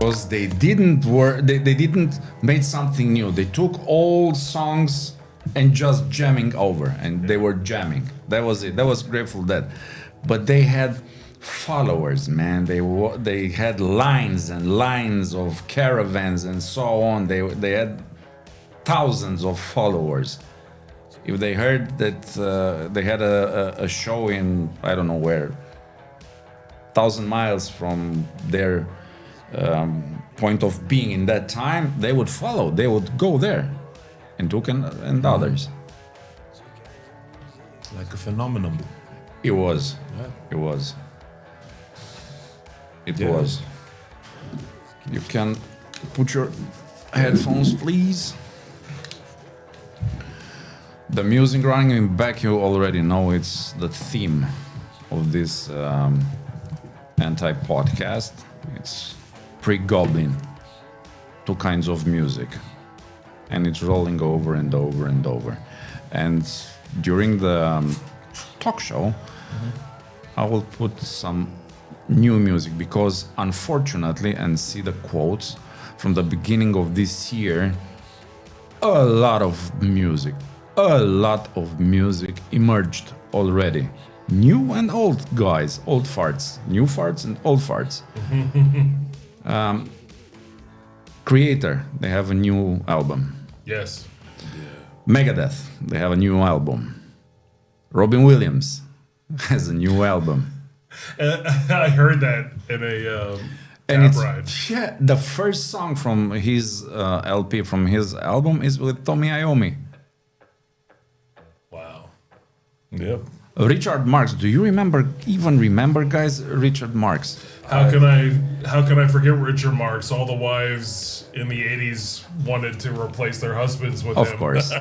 because they didn't made something new. They took old songs and just jamming over, and they were jamming. That was it. That was Grateful Dead. But they had followers, man. They had lines and lines of caravans and so on. They had thousands of followers. If they heard that they had a show in, I don't know where, 1,000 miles from their point of being in that time, they would follow. They would go there, and Duke and others. Like a phenomenon. It was. Yeah. It was. It Yeah. was. You can put your headphones, please. The music running in back, you already know it's the theme of this anti-podcast. It's pre-goblin, two kinds of music, and it's rolling over and over and over. And during the talk show, I will put some new music because unfortunately, and see the quotes from the beginning of this year, a lot of music emerged already. New and old guys, old farts, new farts and old farts. Creator, they have a new album. Yes. Megadeth, they have a new album. Robin Williams has a new album. I heard that in a And cab it's ride. yeah, the first song from his LP, from his album, is with Tommy Iommi. Wow. Yep. Richard Marx. Do you remember, guys? Richard Marx. How can I forget Richard Marx? All the wives in the 80s wanted to replace their husbands with him. Of course.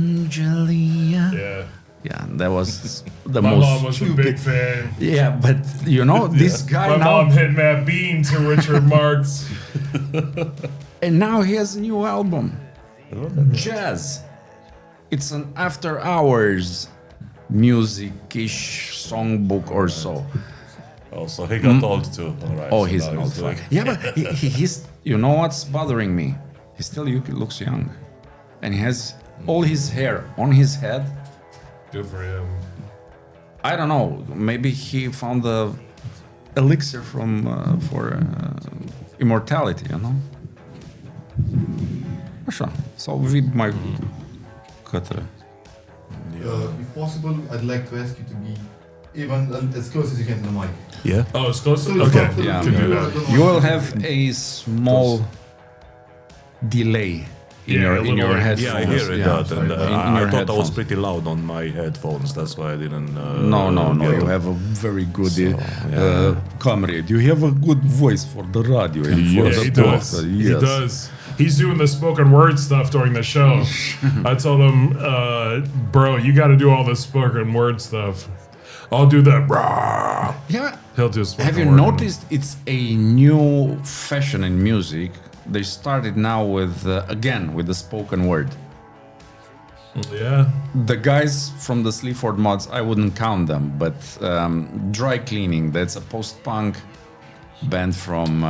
Angelia. Yeah. Yeah, that was the My most mom was a stupid. big fan. Yeah, but you know, this guy My now, mom hit Matt Bean to Richard Marx. and now he has a new album, Jazz. It's an after hours music-ish songbook or so. Oh, so he got old too. All right. Oh, so he's now an old doing- fuck. Yeah, but he's. You know what's bothering me? He still looks young, and he has all his hair on his head. Good for him. I don't know. Maybe he found the elixir for immortality. You know. Așa. Sau vid mai către. If possible, I'd like to ask you to be even as close as you can to the mic. Yeah. Oh, it's close. So Okay. Yeah, Can do that. you will have a small delay in Yeah, a your little bit. headphones. Yeah, I hear it. That, and in I your thought I was headphones. pretty loud on my headphones. That's why I didn't. No. get You them. have a very good yeah. comrade. You have a good voice for the radio and for Yeah, the he podcast. does. Yes. He does. He's doing the spoken word stuff during the show. I told him, bro, you got to do all the spoken word stuff. I'll do that. Brah. Yeah. He'll do spoken Have you word. noticed it's a new fashion in music? They started now with again with the spoken word. Yeah. The guys from the Sleaford Mods, I wouldn't count them, but Dry Cleaning, that's a post-punk band from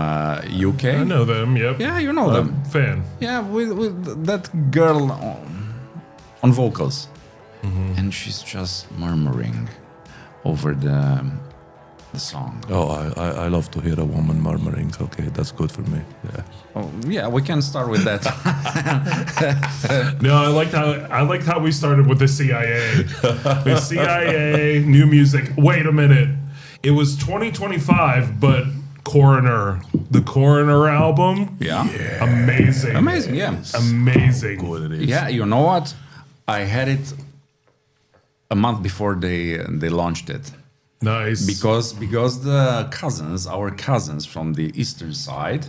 UK. I know them. Yep. Yeah, you know them. Fan. Yeah, with that girl on vocals. Mm-hmm. And she's just murmuring over the song. Oh, I love to hear a woman murmuring. Okay, that's good for me. Yeah. Oh, yeah, we can start with that. No, I liked how we started with the CIA. The CIA, new music. Wait a minute. It was 2025, but the Coroner album. Yeah. Amazing. Amazing, yeah. Amazing. Good it is. Yeah, you know what? I had it a month before they launched it. Nice. Because our cousins from the eastern side,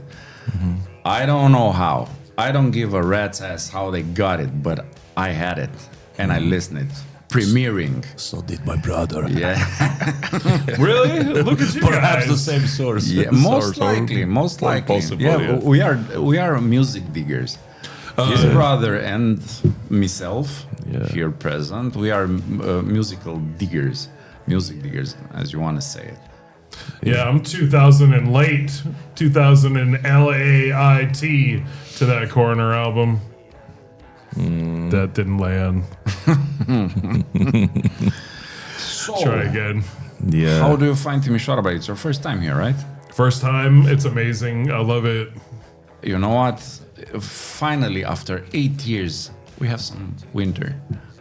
I don't know how. I don't give a rat's ass how they got it, but I had it and I listened it. Premiering. So did my brother. Yeah. Really? Look at you Perhaps guys. the same source. Yeah, most likely. Possible, Yeah, we are music diggers. His brother and myself here present, we are music diggers, as you want to say it. Yeah, I'm 2000 and late. 2000 and LAIT to that Coroner album. That didn't land. So, Try again. Yeah. how do you find Timișoara? It's your first time here, right? First time, it's amazing. I love it. You know what? Finally, after 8 years, we have some winter.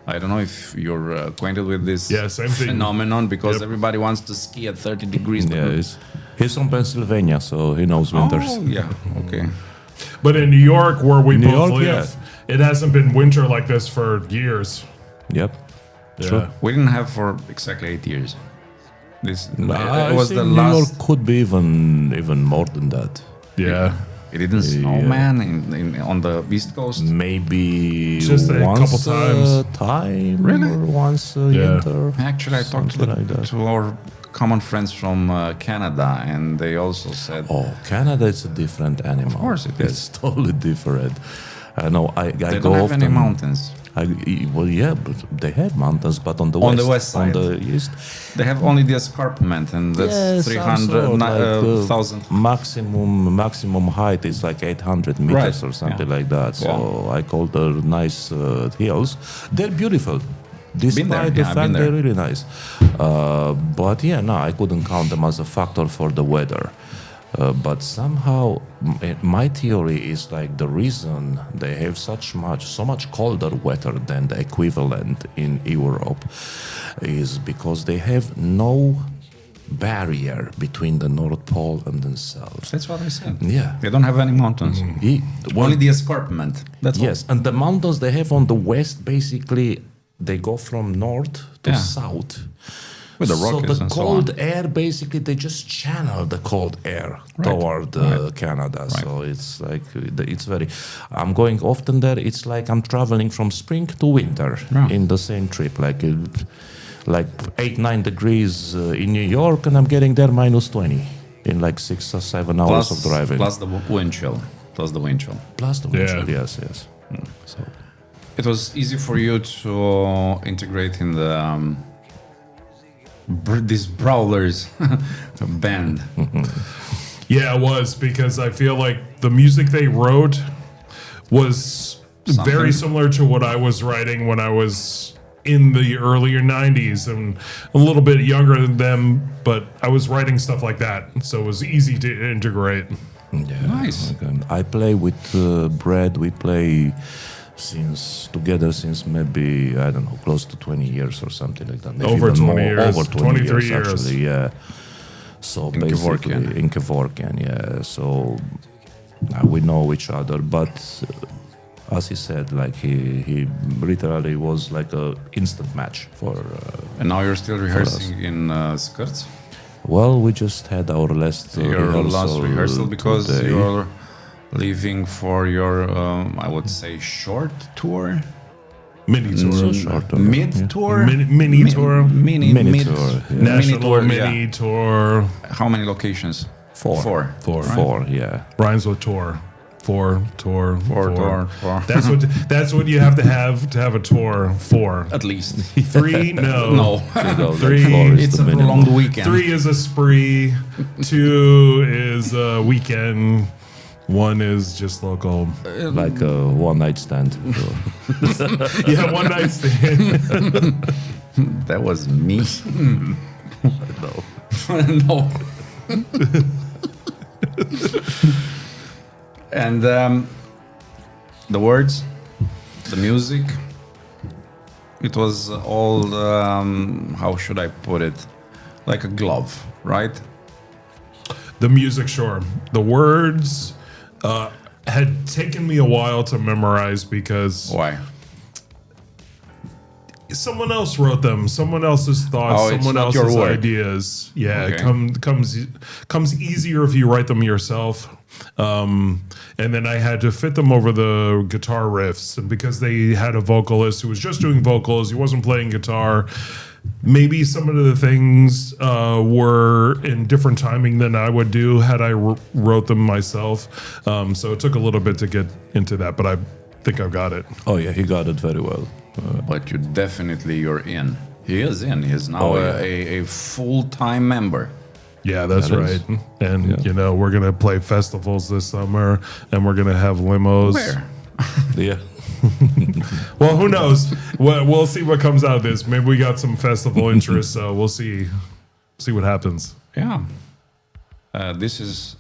I don't know if you're acquainted with this Yeah, same thing. phenomenon because Yep. everybody wants to ski at 30 degrees. Yeah, he's from Pennsylvania, so he knows winters. Oh, yeah, okay. But in New York, where we New both York, live, it hasn't been winter like this for years. Yep. Yeah. True. We didn't have for exactly 8 years. This I was think the New last. York could be even more than that. Yeah. It didn't snow, Yeah. man, on the East Coast. Maybe Just a once couple times. a time Really? or once a Yeah. winter. Actually, I talked to, Something like that. to our common friends from Canada, and they also said, Oh, Canada is a different animal. Of course it It's totally different. I know. I they go don't have often. any mountains. Well, yeah, but they have mountains, but on the On west. the west side. On the east. They have only the escarpment, and that's Yes, 300,000. Maximum height is like 800 meters Right, or something yeah. like that. So Wow. I call them nice hills. They're beautiful. Despite there, the yeah, I've fact been there. they're really nice. But yeah, no, I couldn't count them as a factor for the weather. But somehow, my theory is like the reason they have so much colder weather than the equivalent in Europe is because they have no barrier between the North Pole and the South. That's what I said. Yeah. They don't have any mountains. Only the escarpment. That's Yes, and the mountains they have on the west, basically, they go from north to Yeah. south. With the so Rockies the and so cold on. air, basically, they just channel the cold air Right. toward Canada. Right. So it's like it's very. I'm going often there. It's like I'm traveling from spring to winter Yeah. in the same trip. Like 8-9 degrees in New York, and I'm getting there -20 in like 6 or 7 hours of driving. Plus the wind chill. Plus the wind chill. Plus the Yeah. winter, yes. So It was easy for you to integrate in the these Brawlers band. Yeah, it was because I feel like the music they wrote was Something. very similar to what I was writing when I was in the earlier 90s and a little bit younger than them, but I was writing stuff like that, so it was easy to integrate. yeah, Nice. I play with Brad. We play together since maybe I don't know, close to 20 years or something like that. Maybe Over even 20 years, over 23 years. actually. Yeah. So In basically, Kevorkian. in Kevorkian, yeah. So we know each other, but as he said, like he literally was like a instant match for. And now you're still rehearsing in skirts? Well, we just had our last Your last rehearsal because today. you're leaving for your, I would say, short tour? Mini tour. short, Mid tour? Mini tour. Mini mid tour, yeah. National tour, mini yeah. tour. How many locations? Four. Four. Four, yeah. Rhymes with tour. Four. Four. That's what you have to have a tour. 4. At least. 3, no. No. Three. It's a prolonged weekend. 3 is a spree. 2 is a weekend. 1 is just local. Like a one-night stand. Yeah, one night stand. That was me. No. No. And the words, the music, it was all, how should I put it? Like a glove, right? The music, sure. The words had taken me a while to memorize because Why? someone else wrote them. Someone else's thoughts. Oh, it's someone not your else's work. ideas. Yeah, Okay. it comes easier if you write them yourself. And then I had to fit them over the guitar riffs, and because they had a vocalist who was just doing vocals, he wasn't playing guitar. Maybe some of the things were in different timing than I would do had I wrote them myself. So it took a little bit to get into that, but I think I've got it. Oh yeah, he got it very well. But you're in. He is in. He's now Oh, yeah. a full-time member. Yeah, that's That right. is. And we're gonna play festivals this summer, and we're gonna have limos. Where? Yeah. Well, who knows? We'll see what comes out of this. Maybe we got some festival interest, so we'll see what happens. Yeah. This is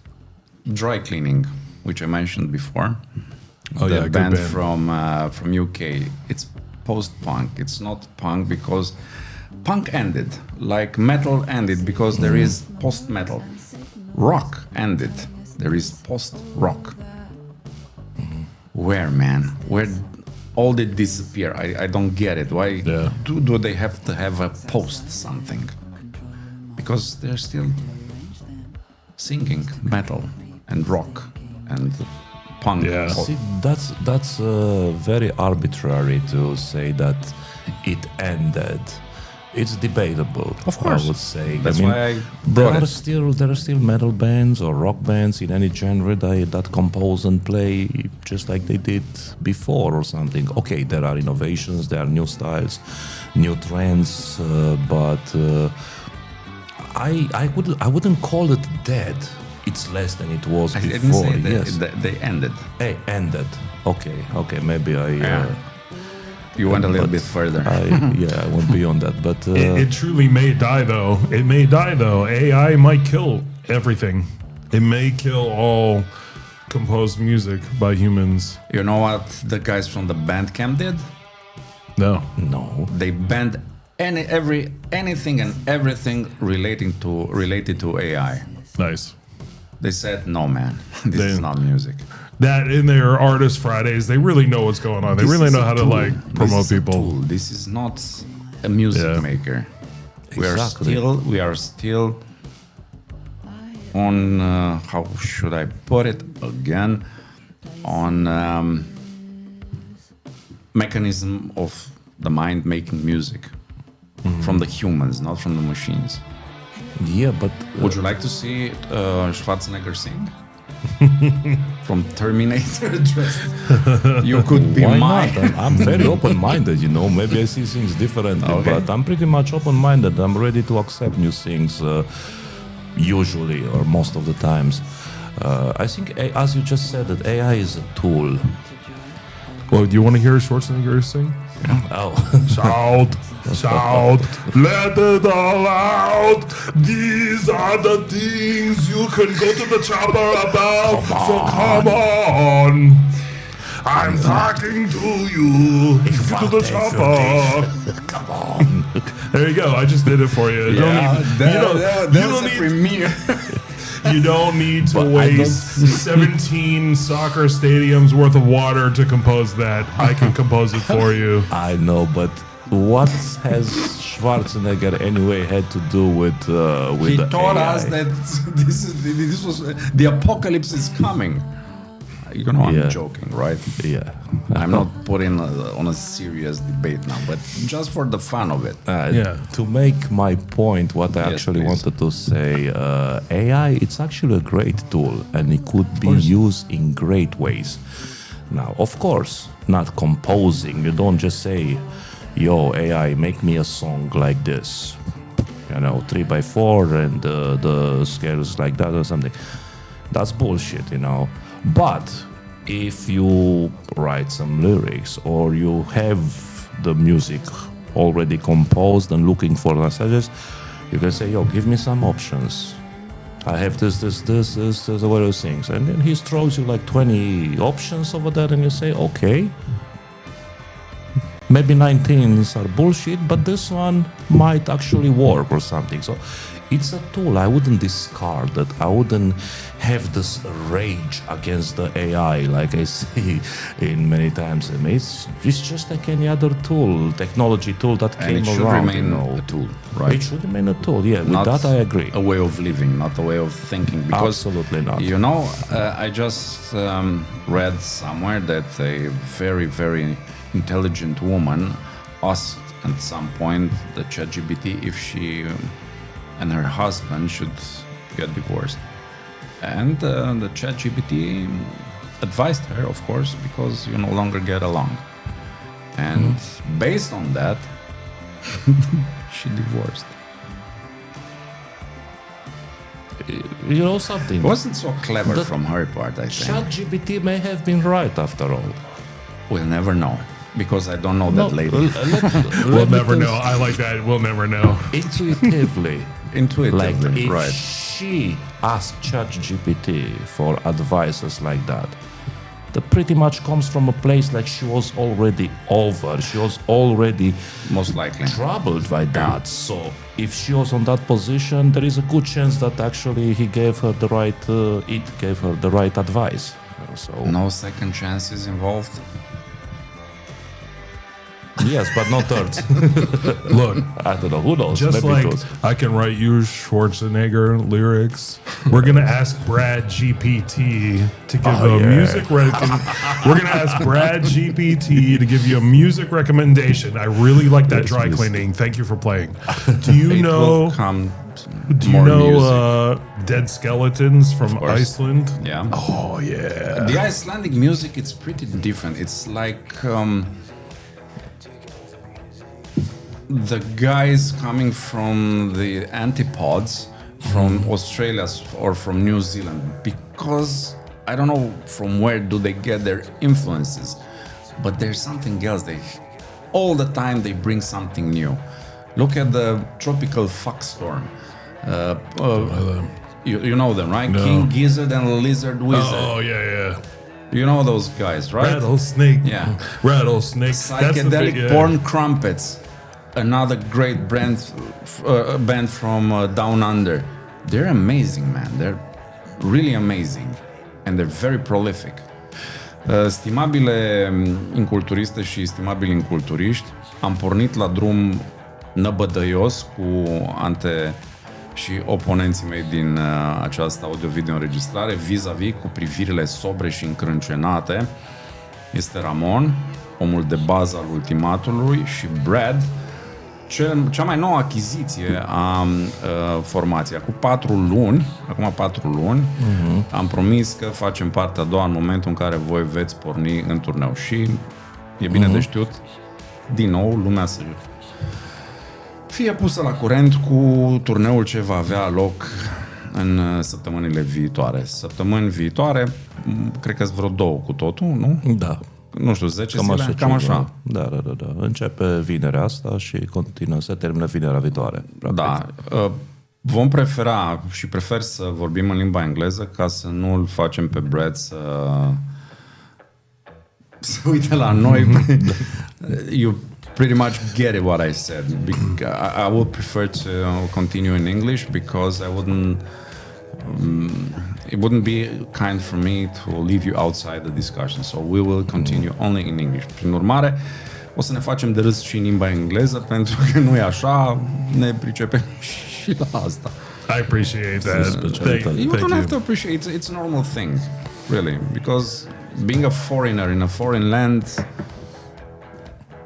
Dry Cleaning, which I mentioned before. Oh, the yeah, good band band. from UK. It's post-punk. It's not punk because punk ended, like metal ended because there is post-metal. Rock ended. There is post-rock. Where, man? Where all they disappear? I don't get it. Why do they have to have a post something? Because they're still singing metal and rock and punk. Yeah. See, that's very arbitrary to say that it ended. It's debatable. Of course. I would say. That's why I there brought are it. there are still metal bands or rock bands in any genre that compose and play just like they did before or something. Okay, there are innovations, there are new styles, new trends, but I wouldn't call it dead. It's less than it was I didn't before. say that Yes. they ended. Hey, ended. Okay. Maybe I. You went a little but bit further. I went beyond that. But It truly may die, though. It may die, though. AI might kill everything. It may kill all composed music by humans. You know what the guys from the Bandcamp did? No. no. They banned anything and everything related to AI. Nice. They said, no, man, this is They- not music. That in their Artist Fridays, they really know what's going on. They This really is know a how to tool. like This promote is a people. tool. This is not a music Yeah. maker. Exactly. We are still on how should I put it again, on mechanism of the mind making music from the humans, not from the machines. Yeah, but Would you like to see Schwarzenegger sing? From Terminator dressed. You could be why mine. not? I'm very open-minded, Maybe I see things differently, Okay. but I'm pretty much open-minded. I'm ready to accept new things, usually or most of the times. I think, as you just said, that AI is a tool. Well, do you want to hear Schwarzenegger sing? Oh, Shout, shout, let it all out. These are the things you can go to the chopper about. So come on. I'm talking to you. To the chopper. come on. There you go. I just did it for you. You don't need- premiere. You don't need to But I waste 17 soccer stadiums worth of water to compose that. I can compose it for you. I know, but what has Schwarzenegger anyway had to do with He the told AI? us that this was the apocalypse is coming. I'm Yeah. joking, right? Yeah. I'm not putting on a serious debate now, but just for the fun of it. Yeah. To make my point, what I Yes, actually please. wanted to say, AI, it's actually a great tool and it could be used in great ways. Now, of course, not composing. You don't just say, yo, AI, make me a song like this. 3x4 and the scales like that or something. That's bullshit, But if you write some lyrics or you have the music already composed and looking for messages, you can say, yo, give me some options. I have this, what those things. And then he throws you like 20 options over there and you say, okay. Maybe 19 are bullshit, but this one might actually work or something. So it's a tool. I wouldn't discard it. I wouldn't have this rage against the AI like I see in many times. I mean, it's just like any other tool, technology tool that And came it should around. remain a tool, right? It should remain a tool, yeah. With Not that I agree. A way of living, not a way of thinking. Because Absolutely not. I just read somewhere that a very, very intelligent woman asked at some point the ChatGPT if she and her husband should get divorced. And the ChatGPT advised her, of course, because you no longer get along. And based on that, she divorced. you know something? It wasn't so clever from her part, I think. ChatGPT may have been right after all. We'll never know, because I don't know that lady. We'll never know. I like that. We'll never know. Intuitively, Intuitively, like if right. she asked ChatGPT for advices like that, that pretty much comes from a place like she was already over. She was already Most likely. troubled by that. So if she was on that position, there is a good chance that actually he gave her the right. It gave her the right advice. So No second chances involved. yes, but not thirds. Look, I don't know. Who knows? just Maybe like it was. I can write you Schwarzenegger lyrics, we're gonna ask Brad GPT to give music. We're gonna ask Brad GPT to give you a music recommendation. I really like that dry cleaning. Thank you for playing. Do you It know? will come Do you more know music. Dead Skeletons from course. Iceland? Yeah. Oh yeah. The Icelandic music, it's pretty different. It's like the guys coming from the Antipods, from Australia or from New Zealand, because I don't know from where do they get their influences, but there's something else. They all the time they bring something new. Look at the tropical fuck storm. You know them, right? No. King Gizzard and Lizard Wizard. Oh yeah. You know those guys, right? Rattlesnake. Yeah. Rattlesnake. That's the Psychedelic big, Porn Crumpets, another great band from Down Under. They're amazing, man. They're really amazing, and they're very prolific. Stimabile inculturiste și stimabili inculturiști, am pornit la drum năbădăios cu ante și oponenții mei din această audio-video înregistrare vis-a-vis cu privirile sobre și încrâncenate. Este Ramon, omul de bază al Ultimatului, și Brad, cea mai nouă achiziție a formației. Acum 4 luni, am promis că facem partea a doua în momentul în care voi veți porni în turneu. Și e bine de știut, din nou, lumea să fie pusă la curent cu turneul ce va avea loc în săptămânile viitoare. Săptămâni viitoare, cred că sunt vreo 2 cu totul, nu? Da. Nu știu, 10 zile? Cam așa. Da. Începe vinerea asta și continuă, se termină vinerea viitoare. Da. Vom prefera și prefer să vorbim în limba engleză ca să nu îl facem pe Brad să uite la noi. You pretty much get it what I said. I would prefer to continue in English because it wouldn't be kind for me to leave you outside the discussion. So we will continue only in English. Prin urmare, o să ne facem de râs și în limba engleză, pentru că nu e așa, ne pricepem și la asta. I appreciate that. You don't have to appreciate it. It's a normal thing, really, because being a foreigner in a foreign land,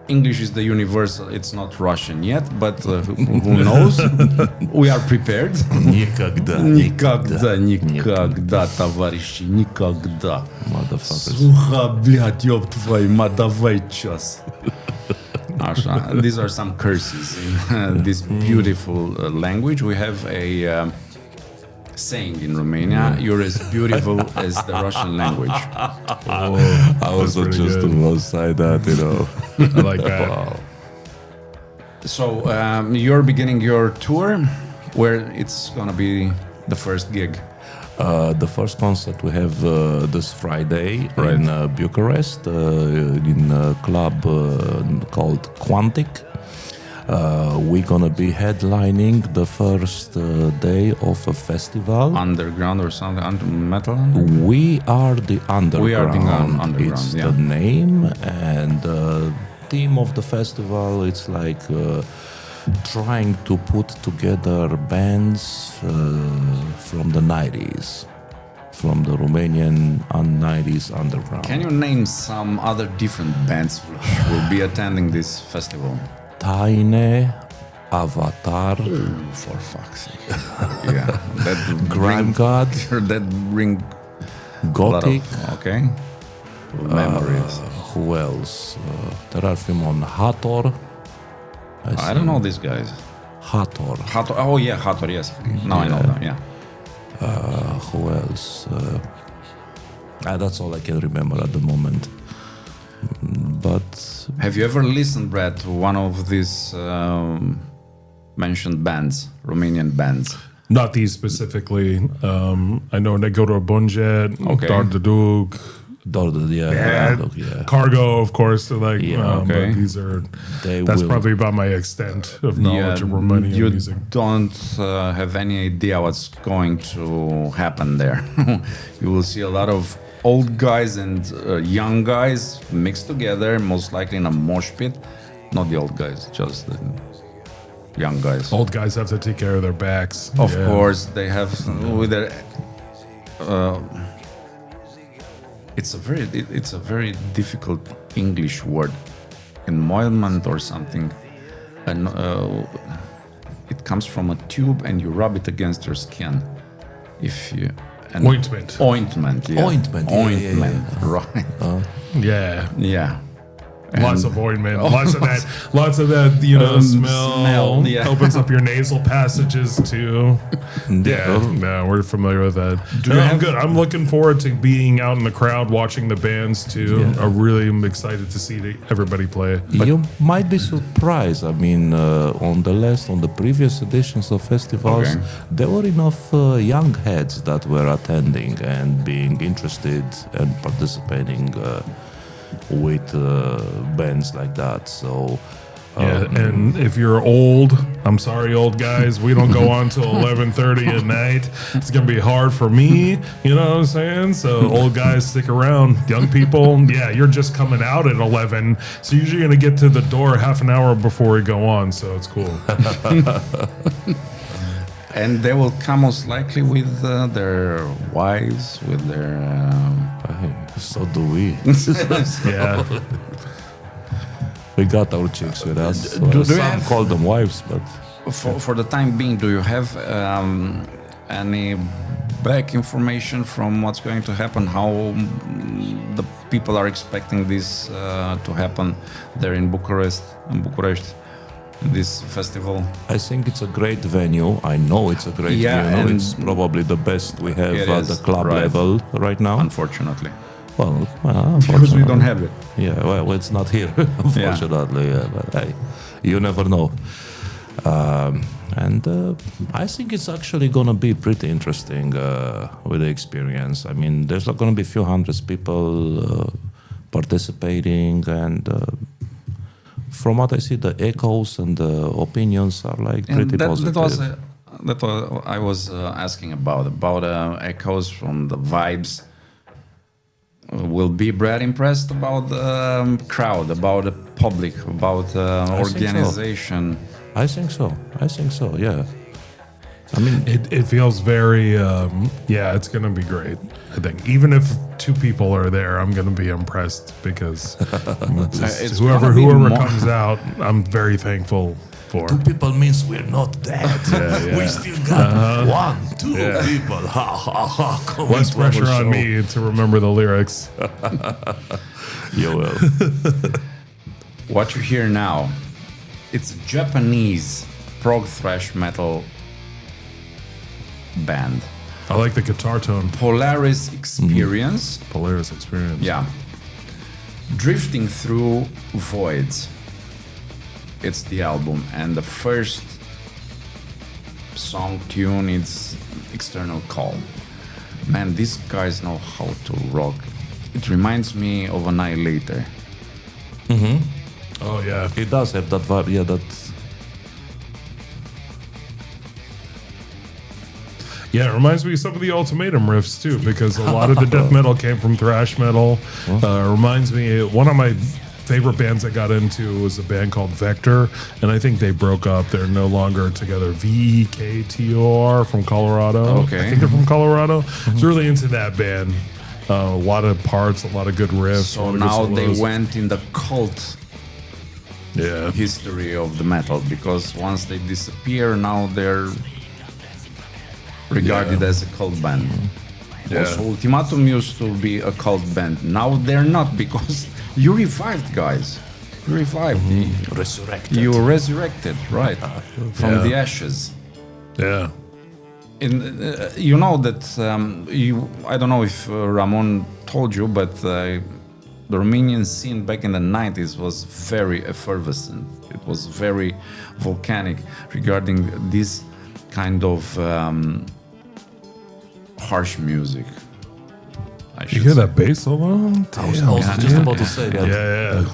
English is the universal. It's not Russian yet, but who knows? We are prepared. Никогда, товарищи, никогда. Motherfuckers. Сука, блядь, ёб твою мать, давай час. Așa. These are some curses in this beautiful language. We have a saying in Romania, you're as beautiful as the Russian language. I was just about to say that, you know. I like that. Wow. So you're beginning your tour, where it's gonna be the first gig. The first concert we have this Friday in Bucharest, in a club called Quantic. We're gonna be headlining the first day of a festival. Underground or something, metal? We are the underground. We are the underground, It's yeah. the name, and theme of the festival. It's like trying to put together bands from the 90s, from the Romanian 90s underground. Can you name some other different bands which will be attending this festival? Taine, Avatar, For fuck's sake. Yeah. That Grand God, that bring a lot Gothic. of, okay. Memories. Who else? There are from on Hathor. I don't know these guys. Hathor. Hathor. Oh yeah, Hathor. Yes. Now I know them. Yeah. else? That's all I can remember at the moment. But Have you ever listened, Brad, to one of these mentioned bands, Romanian bands? Not these specifically. I know Negoro Bunjet, Okay. Dardadug, Cargo, of course. Like, okay. but these are. That's probably about my extent of knowledge of Romanian you music. don't have any idea what's going to happen there. You will see a lot of old guys and young guys mixed together, most likely in a mosh pit. Not the old guys, just the young guys. Old guys have to take care of their backs. Of course, they have with their. It's a very difficult English word, enmoilment or something, and it comes from a tube, and you rub it against your skin. If you Ointment. Ointment. Yeah. Ointment, Right. Yeah. Yeah. Lots of ointment, lots of that, smell. yeah. Opens up your nasal passages too. No, we're familiar with that. I'm good. I'm looking forward to being out in the crowd watching the bands too. Yeah. I really am excited to see everybody play. You might be surprised. I mean, on the previous editions of festivals, there were enough young heads that were attending and being interested and participating with bands like that. So and if you're old, I'm sorry, old guys, we don't go on till 11:30 at night. It's gonna be hard for me, you know what I'm saying? So old guys, stick around. Young people, you're just coming out at 11, so usually you're gonna get to the door half an hour before we go on. So it's cool. And they will come most likely with their wives, with their. so do we. Yeah. We got our chicks with us. Do Some you have- call them wives, but For the time being, do you have any back information from what's going to happen? How the people are expecting this to happen there in Bucharest, this festival? I think it's a great venue. I know it's a great venue. and It's probably the best we have it at is, the club right. level right now. Unfortunately, Well, because we don't have it. Yeah, well, it's not here, unfortunately. Yeah, but hey, you never know. And I think it's actually going to be pretty interesting with the experience. I mean, there's going to be a few hundreds people participating, and from what I see, the echoes and the opinions are like pretty positive. That was I was asking about echoes from the vibes. Will be Brad impressed about the crowd, about the public, about organization? I think so. Yeah. I mean, It feels very, it's going to be great. I think even if two people are there, I'm going to be impressed because It's whoever gonna be more- comes out, I'm very thankful for. two people means we're not dead. We still got 1, 2 people. Ha ha ha. Less pressure on me to remember the lyrics. You will. What you hear now, it's a Japanese prog thrash metal band. I like the guitar tone. Polaris Experience. Polaris Experience. Yeah. Drifting Through Voids. It's the album, and the first song tune is External Call. Man, these guys know how to rock. It reminds me of Annihilator. Oh yeah. It does have that vibe. Yeah, that. Yeah, it reminds me of some of the Ultimatum riffs too, because a lot of the death metal came from thrash metal. Reminds me, one of my favorite bands I got into was a band called Vector, and I think they broke up. They're no longer together. VEKTOR from Colorado. Okay. I think they're from Colorado. I was really into that band. A lot of parts, a lot of good riffs. a So lot of good now they solos. went in the cult Yeah. history of the metal, because once they disappear, now they're regarded as a cult band. Also, Ultimatum used to be a cult band. Now they're not, because you revived, guys. You revived. Resurrected. You resurrected, right, from the ashes. Yeah. you know that I don't know if Ramon told you, but the Romanian scene back in the 90s was very effervescent. It was very volcanic regarding this kind of harsh music. You hear that bass solo? I was just about to say that. Yeah.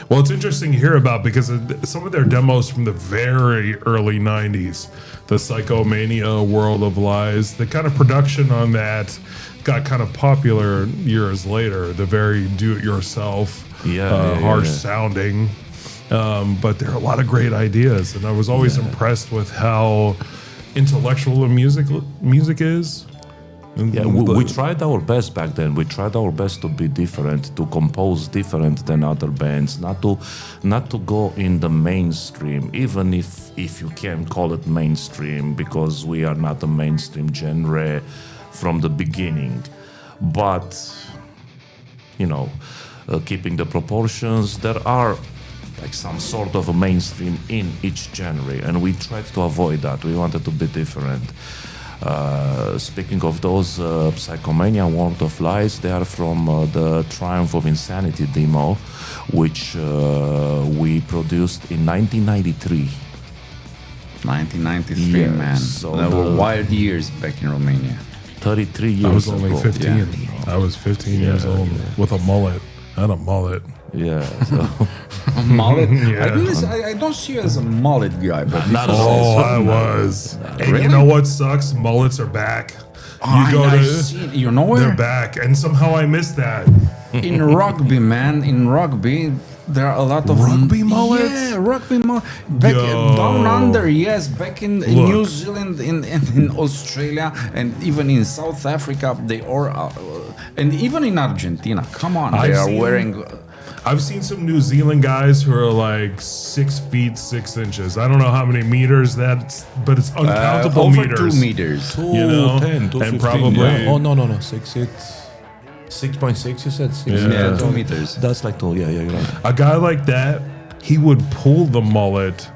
Well, it's interesting to hear about because some of their demos from the very early 90s, the Psychomania, World of Lies, the kind of production on that got kind of popular years later, the very do-it-yourself, harsh sounding. But there are a lot of great ideas, and I was always impressed with how intellectual the music is. Yeah, we tried our best back then. We tried our best to be different, to compose different than other bands, not to go in the mainstream, even if you can call it mainstream, because we are not a mainstream genre from the beginning. But keeping the proportions, there are like some sort of a mainstream in each genre, and we tried to avoid that. We wanted to be different. Speaking of those, Psychomania, World of Lies, they are from the Triumph of Insanity demo, which we produced in 1993. 1993, Yeah, man. so There were wild years back in Romania. 33 years I was only ago. 15. Yeah. I was 15 years old with a mullet. I had a mullet. Yeah. So. Mullet? Yeah. I don't see you as a mullet guy, but Not at Oh, all. I was. And Really? you know what sucks? Mullets are back. you know They're where? back, and somehow I missed that. In rugby, man. In rugby, there are a lot of Rugby mullets? Yeah, rugby mullets. Back Yo. down under, yes. Back in Look. New Zealand, in Australia, and even in South Africa, they are, and even in Argentina. Come on, they are wearing. I've seen some New Zealand guys who are like 6 feet 6 inches. I don't know how many meters that's, but it's uncountable over meters. 2 meters. 210, 215. and probably Yeah. Oh, no. 6.6, you said? 6. Yeah, 2 meters. That's like 2, yeah, you're right. a guy like that, he would pull the mullet.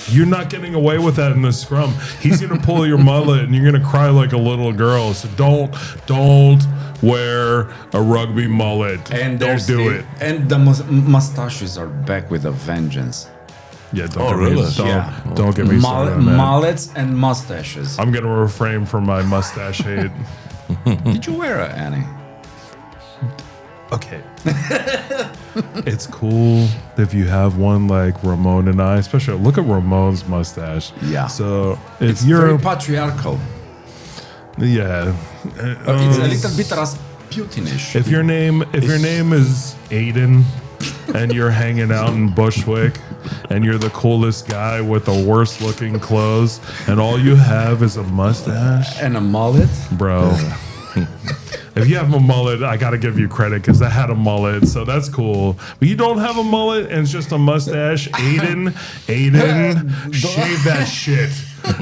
You're not getting away with that in the scrum. He's gonna pull your mullet, and you're gonna cry like a little girl. So don't wear a rugby mullet. And don't do it. And the mustaches are back with a vengeance. Yeah, don't Oh, get really? me, don't, Yeah. don't get me started on that. Mullets and mustaches. I'm gonna refrain from my mustache hate. Did you wear it, Annie? Okay. It's cool if you have one like Ramon and I, especially look at Ramon's mustache. Yeah. So if It's you're very patriarchal. yeah, It's a little bit Rasputinish. if your name is Aiden and you're hanging out in Bushwick and you're the coolest guy with the worst looking clothes and all you have is a mustache, And a mullet. bro. If you have a mullet, I gotta give you credit because I had a mullet, so that's cool. But you don't have a mullet and it's just a mustache. Aiden, shave that shit.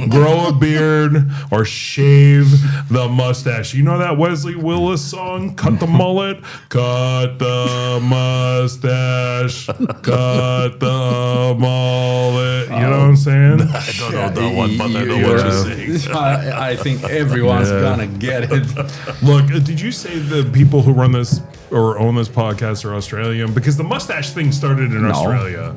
Grow a beard or shave the mustache. You know that Wesley Willis song? Cut the mullet, cut the mustache, cut the mullet. You know what I'm saying? I don't know that one, but I know what you're saying. I think everyone's gonna get it. Look, did you say the people who run this or own this podcast are Australian? Because the mustache thing started in Australia.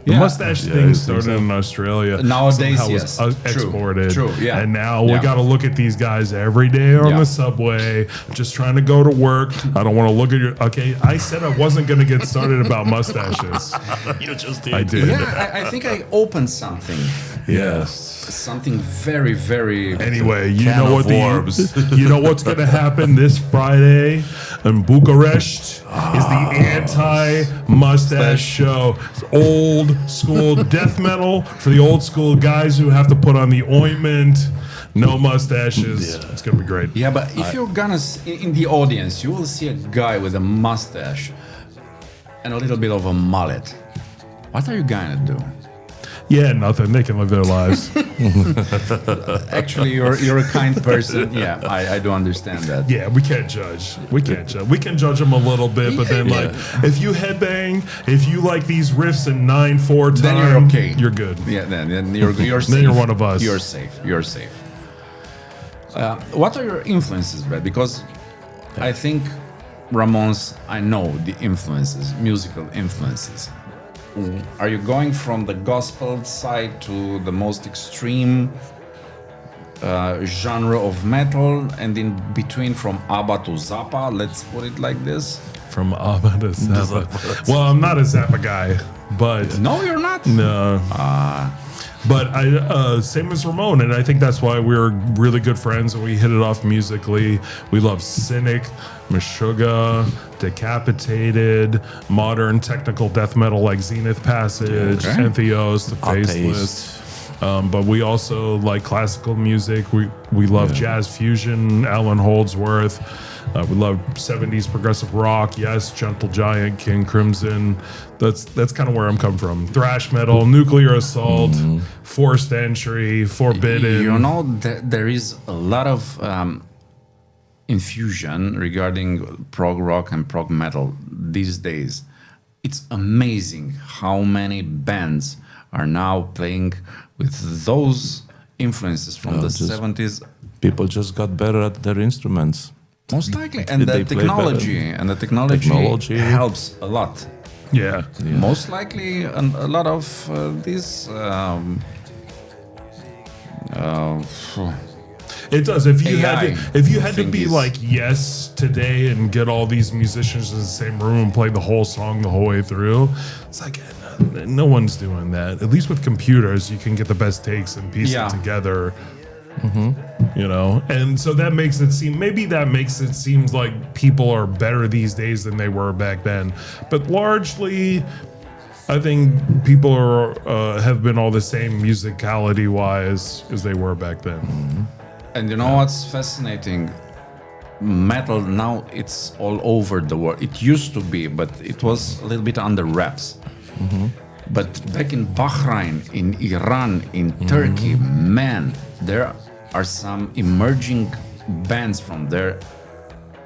The mustache thing started in Australia. Nowadays, somehow yes. was True. exported. True, yeah. And now we Yeah. got to look at these guys every day on Yeah. the subway, just trying to go to work. I don't want to look at your. Okay, I said I wasn't going to get started about mustaches. You just did. I did. Yeah, I think I opened something. Yes. Something very, very. Anyway, you Can know of what worms. you know what's going to happen this Friday in Bucharest is the anti-mustache show. It's old school death metal for the old school guys who have to put on the ointment. No mustaches. Yeah. It's going to be great. Yeah, but if you're gonna in the audience, you will see a guy with a mustache and a little bit of a mullet. What are you gonna do? Yeah, nothing. They can live their lives. Actually, you're a kind person. Yeah, I do understand that. Yeah, we can't judge. We can't judge. We can judge them a little bit, but then like if you headbang, if you like these riffs in 9/4 time, Then you're okay. You're good. Yeah, then you're safe. Then you're one of us. You're safe. You're safe. What are your influences, Brad? Because I think Ramon's, I know the influences, musical influences. Are you going from the gospel side to the most extreme genre of metal, and in between from ABBA to Zappa? Let's put it like this. From ABBA to Zappa. Well, I'm not a Zappa guy, but No, you're not. no. But I same as Ramon, and I think that's why we're really good friends and we hit it off musically. We love Cynic, Meshuggah, Decapitated, modern technical death metal like Zenith Passage, Okay. Entheos, The Faceless. But we also like classical music. We love jazz fusion, Alan Holdsworth. We love 70s progressive rock. Yes, Gentle Giant, King Crimson. That's kind of where I'm coming from. Thrash metal, Nuclear Assault, Forced Entry, Forbidden. You know, there is a lot of infusion regarding prog rock and prog metal these days. It's amazing how many bands are now playing with those influences from the 70s. People just got better at their instruments. Most likely, and They the play technology Technology. helps a lot. Yeah. Most likely, a lot of these. It does. If you AI had to be thingies. like Yes today and get all these musicians in the same room and play the whole song the whole way through, it's like no one's doing that. At least with computers, you can get the best takes and piece Yeah. it together. You know, and so that makes it seem like people are better these days than they were back then. But largely, I think people are have been all the same musicality wise as they were back then. And you know what's fascinating? Metal now, it's all over the world. It used to be, but it was a little bit under wraps. But back in Bahrain, in Iran, in Turkey, man, there are some emerging bands from there.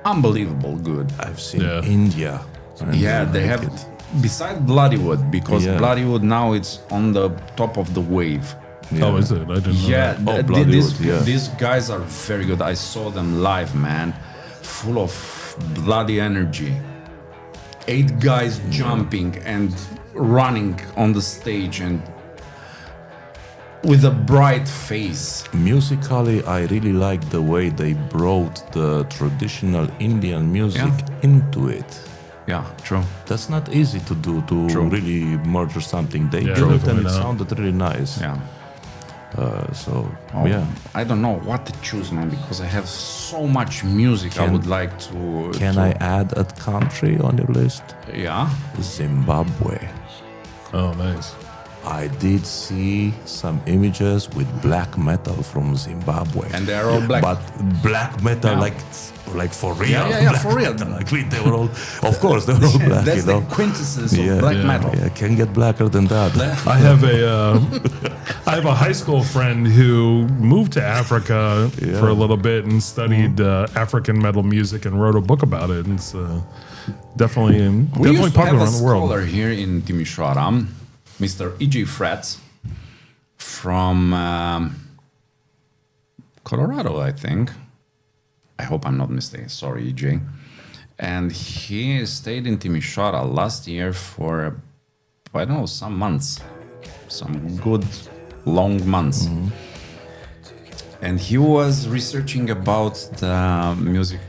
Unbelievable good. I've seen Yeah. India. and Yeah, they like have, it. besides Bloodywood, because Yeah. Bloodywood now it's on the top of the wave. Yeah. Oh, is it? I didn't know Yeah, that. these guys are very good. I saw them live, man, full of bloody energy. 8 guys jumping and running on the stage and with a bright face. Musically, I really like the way they brought the traditional Indian music Yeah. into it. Yeah, true. That's not easy to do, to True. really merge something. They Yeah, did it and definitely it not. sounded really nice. Yeah. So, Oh, yeah. I don't know what to choose, man, because I have so much music I would like to. Can to- I add a country on your list? Yeah. Zimbabwe. Oh, nice. I did see some images with black metal from Zimbabwe. And they are all black. But black metal, Yeah. like for real. Yeah, black for real. metal. Like they were all, of course, they were all black. That's you know? the quintessence of black metal. Yeah, can't get blacker than that. I have a high school friend who moved to Africa for a little bit and studied African metal music and wrote a book about it. And it's definitely We used to popular have a around the world. scholar here in Timișoara, Mr. E.G. Fratz, from Colorado, I think. I hope I'm not mistaken. Sorry, E.J. And he stayed in Timișoara last year for, I don't know, some months. Some good, long months. And he was researching about the music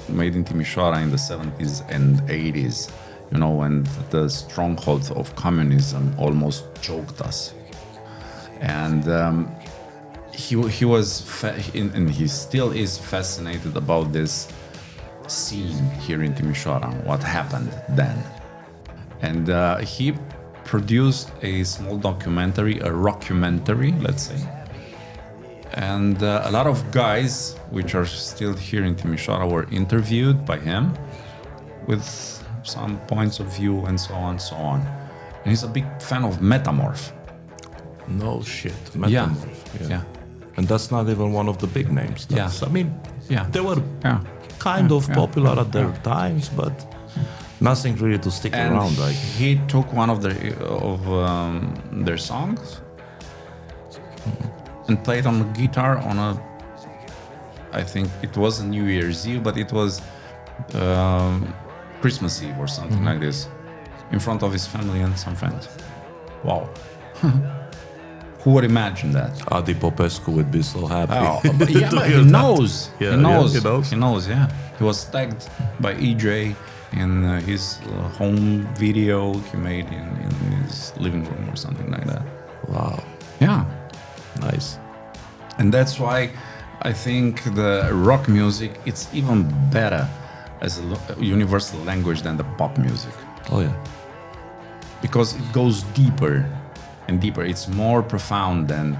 made in Timișoara in the 70s and 80s. You know, when the stronghold of communism almost choked us. And he was, and he still is fascinated about this scene here in Timișoara, what happened then. And he produced a small documentary, a rockumentary, let's say. And a lot of guys, which are still here in Timișoara, were interviewed by him with some points of view and so on and so on. And he's a big fan of Metamorph. No shit. Yeah. Metamorph. Yeah. And that's not even one of the big names. That's, I mean, Yeah. they were Yeah. kind of Yeah. popular at their times, but nothing really to stick And around. Like, he took one of their songs and played on the guitar on a I think it wasn't New Year's Eve, but it was Christmas Eve or something like this, in front of his family and some friends. Wow. Who would imagine that? Adi Popescu would be so happy. Oh, but yeah, to but hear he that. knows. Yeah, he knows. yeah, he knows. He knows, yeah. He was tagged by EJ in his home video he made in his living room or something like that. Wow, Yeah. nice. And that's why I think the rock music, it's even better as a universal language than the pop music. Oh yeah. Because it goes deeper and deeper. It's more profound than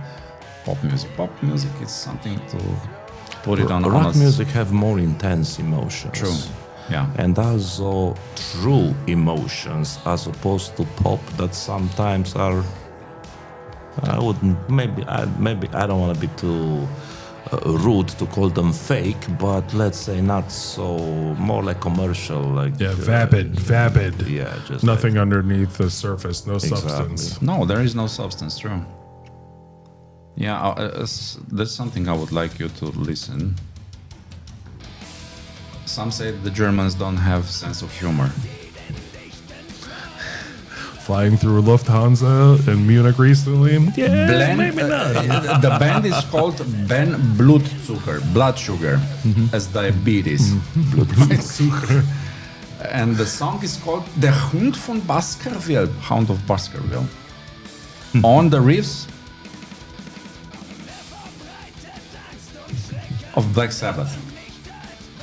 pop music. Pop music is something to put it on. Rock music have more intense emotions. True. Yeah. And also true emotions as opposed to pop that sometimes are. I wouldn't. Maybe I don't want to be too rude to call them fake, but let's say not so. More like commercial, like vapid. Yeah, just Nothing underneath the surface, no Exactly. substance. No, there is no substance. True. Yeah, there's something I would like you to listen. Some say the Germans don't have sense of humor. Flying through Lufthansa in Munich recently. Yeah, maybe not. The band is called Ben Blutzucker, blood sugar, as diabetes. Blutzucker. And the song is called Der Hund von Baskerville, Hound of Baskerville. On the riffs of Black Sabbath.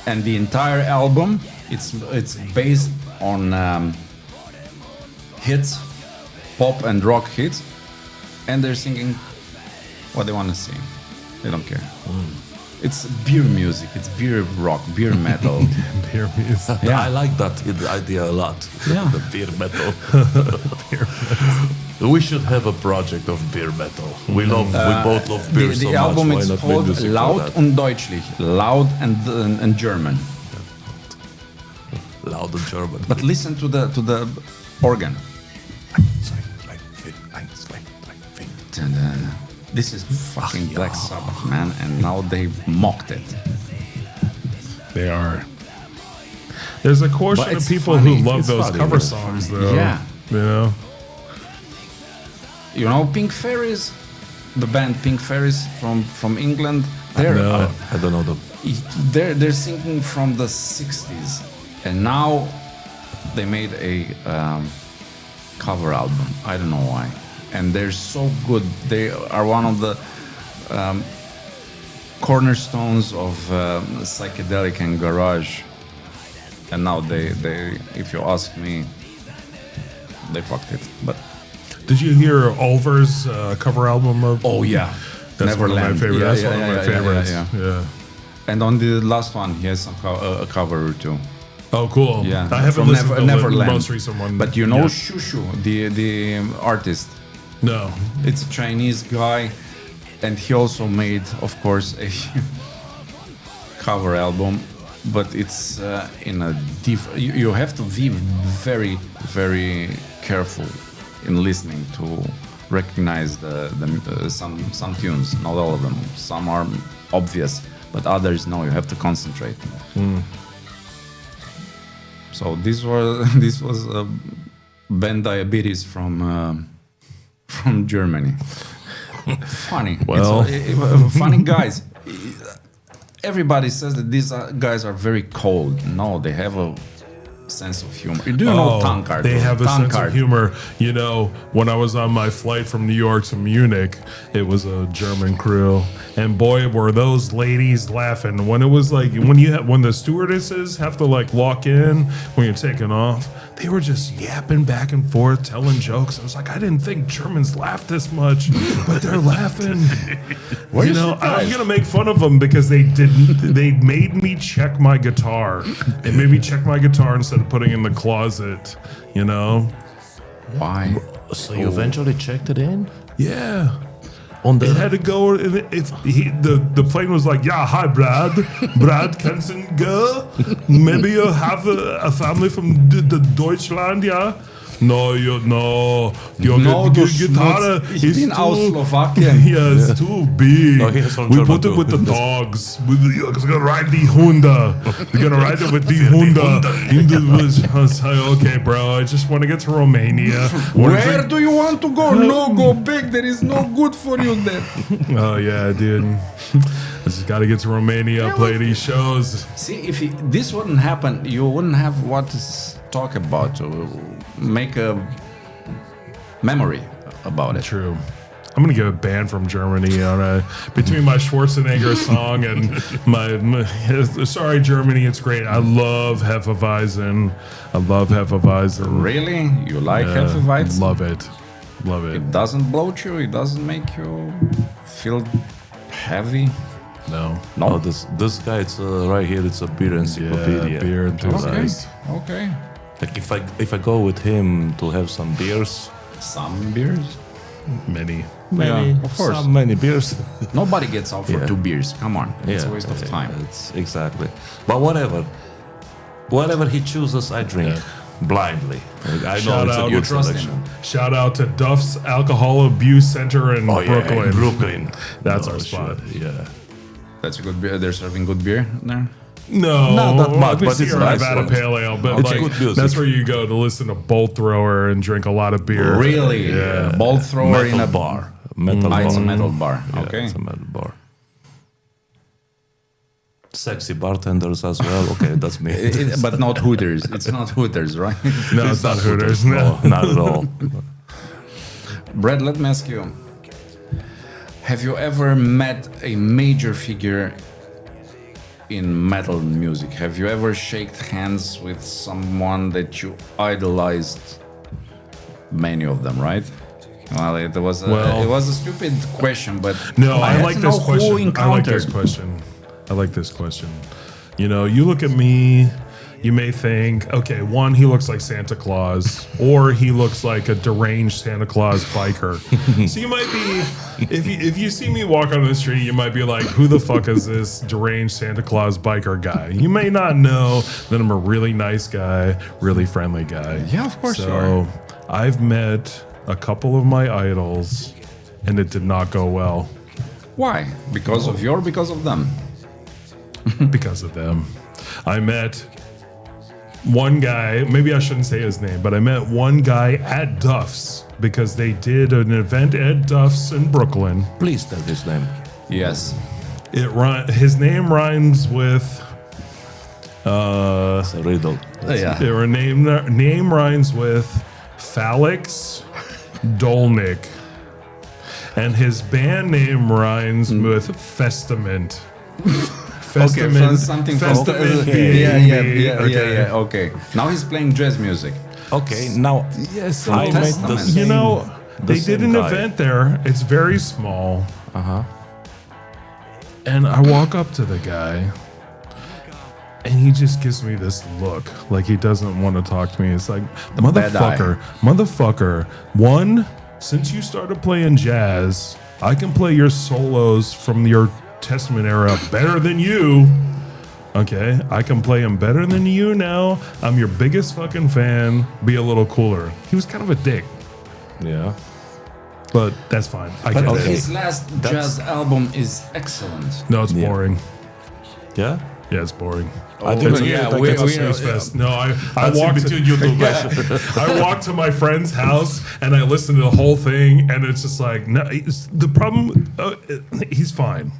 And the entire album, it's based on hits, pop and rock hits, and they're singing what they want to sing. They don't care. It's beer music, it's beer rock, beer metal. Beer music. Yeah. I like that idea a lot. Yeah. The beer metal. We should have a project of beer metal. We both love beer so The much. album Why is not make called music for Laut that? und Deutschlich, loud and German. Loud and German. But listen to the organ. This is fucking Black Sabbath, man, and now they've mocked it. They are. There's a portion But of it's people funny. who love It's those funny, cover it's songs, though. Yeah. You know? You know Pink Fairies, the band Pink Fairies from England. No. I don't know They're singing from the 60s, and now they made a cover album. I don't know why, and they're so good. They are one of the cornerstones of psychedelic and garage. And now they, if you ask me, they fucked it. But Did you hear Ulver's cover album of? oh yeah, That's one of my favorites. That's one of my favorites. yeah. And on the last one, he has some a cover or two. Oh, cool. Yeah, I haven't from listened to the Neverland. most recent one. But you know yet. Shushu, the artist. No. It's a Chinese guy, and he also made, of course, a cover album. But it's in a you have to be very, very careful in listening to recognize some tunes. Not all of them. Some are obvious, but others no. You have to concentrate. So this was Ben Diabetes from Germany. Funny. Well. Funny guys. Everybody says that these guys are very cold. No, they have a sense of humor. Do you know Tankard? They have a sense Tankard. of humor. You know, when I was on my flight from New York to Munich, it was a German crew, and boy, were those ladies laughing when it was like when the stewardesses have to like lock in when you're taking off. They were just yapping back and forth, telling jokes. I was like, I didn't think Germans laughed this much, but they're laughing. You know, I'm gonna make fun of them because they didn't. They made me check my guitar. They made me check my guitar instead of putting it in the closet. You know? Why? So you eventually checked it in? Yeah. On It had to go. The plane was like, yeah, hi, Brad Kensinger. Maybe you have a family from the Deutschland, yeah. No, your No, guitar He's is been out too... Slovakian. Yeah, it's too big. No, he's from We German put it too. with the dogs. You're gonna ride the Honda. You're gonna ride it with the Honda. I was like, okay, bro. I just want to get to Romania. Where do you want to go? No, go back. There is no good for you there. Oh yeah, dude. I just got to get to Romania, play these shows. See, if this wouldn't happen, you wouldn't have what to talk about, to make a memory about it. True. I'm gonna get a band from Germany on between my Schwarzenegger song and my sorry Germany, it's great. I love Hefeweizen. Really? You like Hefeweizen? Love it. It doesn't bloat you? It doesn't make you feel heavy? No. Oh, this guy, it's right here. It's a beer encyclopedia. Beer enthusiast. Okay. Like if I go with him to have some beers, Some beers? Many. Of course. many beers. Nobody gets out for Yeah. 2 beers. Come on. It's a Yeah, waste of time. It's exactly. But whatever he chooses, I drink blindly. Like, I know Shout it's a out, good trust him. selection. Shout out to Duff's Alcohol Abuse Center in Brooklyn. in Brooklyn. That's No, our spot. sure, Yeah. That's a good beer. They're serving good beer there? No, Not that much, this but it's year nice I've had a one. pale ale, but It's like good music. that's where you go to listen to Bolt Thrower and drink a lot of beer. Really? Yeah. Bolt thrower in Metal a bar. Metal bar. It's a metal bar. Yeah, Okay. it's a metal bar. Sexy bartenders as well. Okay, that's me. But not Hooters. It's not Hooters, right? No, it's not Hooters. No. No, not at all. Brad, let me ask you. Have you ever met a major figure in metal music? Have you ever shaken hands with someone that you idolized? Many of them, right? Well, it was a stupid question, but No, I had like to this know question. who I like this encountered. question. I like this question. You know, you look at me, you may think, okay, one, he looks like Santa Claus, or he looks like a deranged Santa Claus biker. So you might be, if you see me walk on the street, you might be like, who the fuck is this deranged Santa Claus biker guy? You may not know that I'm a really nice guy, really friendly guy. Yeah, of course you So I've met a couple of my idols, and it did not go well. Why? Because of you or because of them? Because of them. I met one guy, maybe I shouldn't say his name, but I met one guy at Duff's because they did an event at Duff's in Brooklyn. Please tell his name. Yes. His name rhymes with It's a riddle. Yeah. their name rhymes with Phalix Dolnik. And his band name rhymes with Festament. Okay, so something from Festament. yeah. Okay. Now he's playing jazz music. Okay, now Yes, I made the Testament. same, you know, they did same an guy. event there. It's very small. Uh-huh. And I walk up to the guy, and he just gives me this look like he doesn't want to talk to me. It's like, bad eye. motherfucker, one, since you started playing jazz, I can play your solos from your Testament era better than you. Okay, I can play them better than you now. I'm your biggest fucking fan. Be a little cooler. He was kind of a dick, Yeah. but that's fine. I get okay. it. His last jazz album is excellent. No, it's Yeah. boring. Yeah? Yeah, it's boring. I think It's, yeah, like we- it's a we- snooze fest. No, I That's in walked between you two guys. I walked to my friend's house and I listened to the whole thing, and it's just like, no, the problem. He's fine.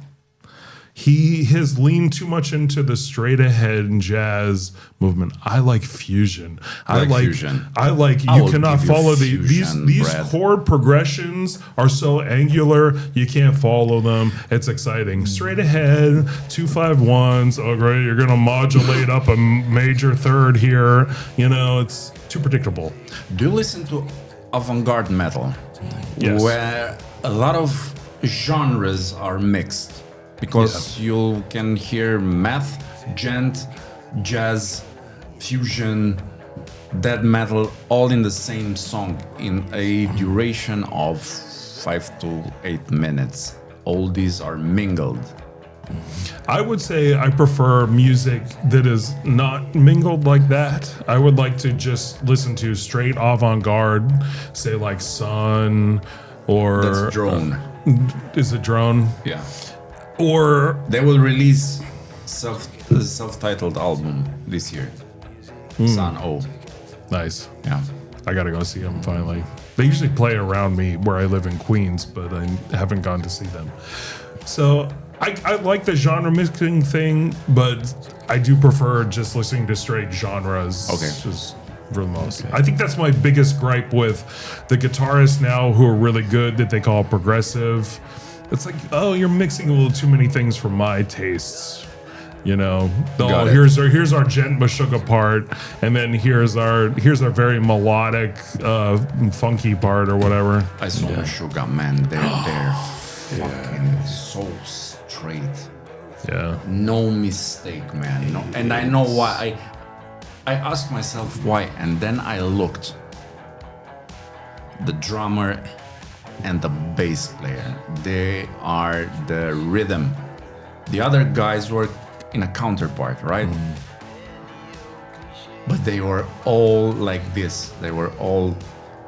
He has leaned too much into the straight ahead jazz movement. I like fusion. I like fusion. I like I you will cannot give you follow fusion, these Brad. chord progressions are so angular you can't follow them. It's exciting. Straight ahead, 2-5-1s. Oh great, you're gonna modulate up a major third here. You know, it's too predictable. Do you listen to avant-garde metal? Yes. Where a lot of genres are mixed. Because you can hear math, gent, jazz, fusion, death metal all in the same song in a duration of 5 to 8 minutes. All these are mingled. I would say I prefer music that is not mingled like that. I would like to just listen to straight avant-garde, say like Sun or... That's Drone. Is it Drone? Yeah. Or... They will release self-titled album this year. Sun O. Nice. Yeah. I gotta go see them finally. They usually play around me where I live in Queens, but I haven't gone to see them. So I like the genre mixing thing, but I do prefer just listening to straight genres. Okay. Just for the most. I think that's my biggest gripe with the guitarists now who are really good that they call progressive. It's like, oh, you're mixing a little too many things for my tastes. You know, Got oh, it. here's our gent Meshuggah part, and then here's our very melodic, funky part or whatever. I saw Meshuggah, man. They're fucking so straight. Yeah. No mistake, man. No, and I know why. I asked myself why, and then I looked. The drummer and the bass player, they are the rhythm. The other guys were in a counterpart, right? But they were all like this. They were all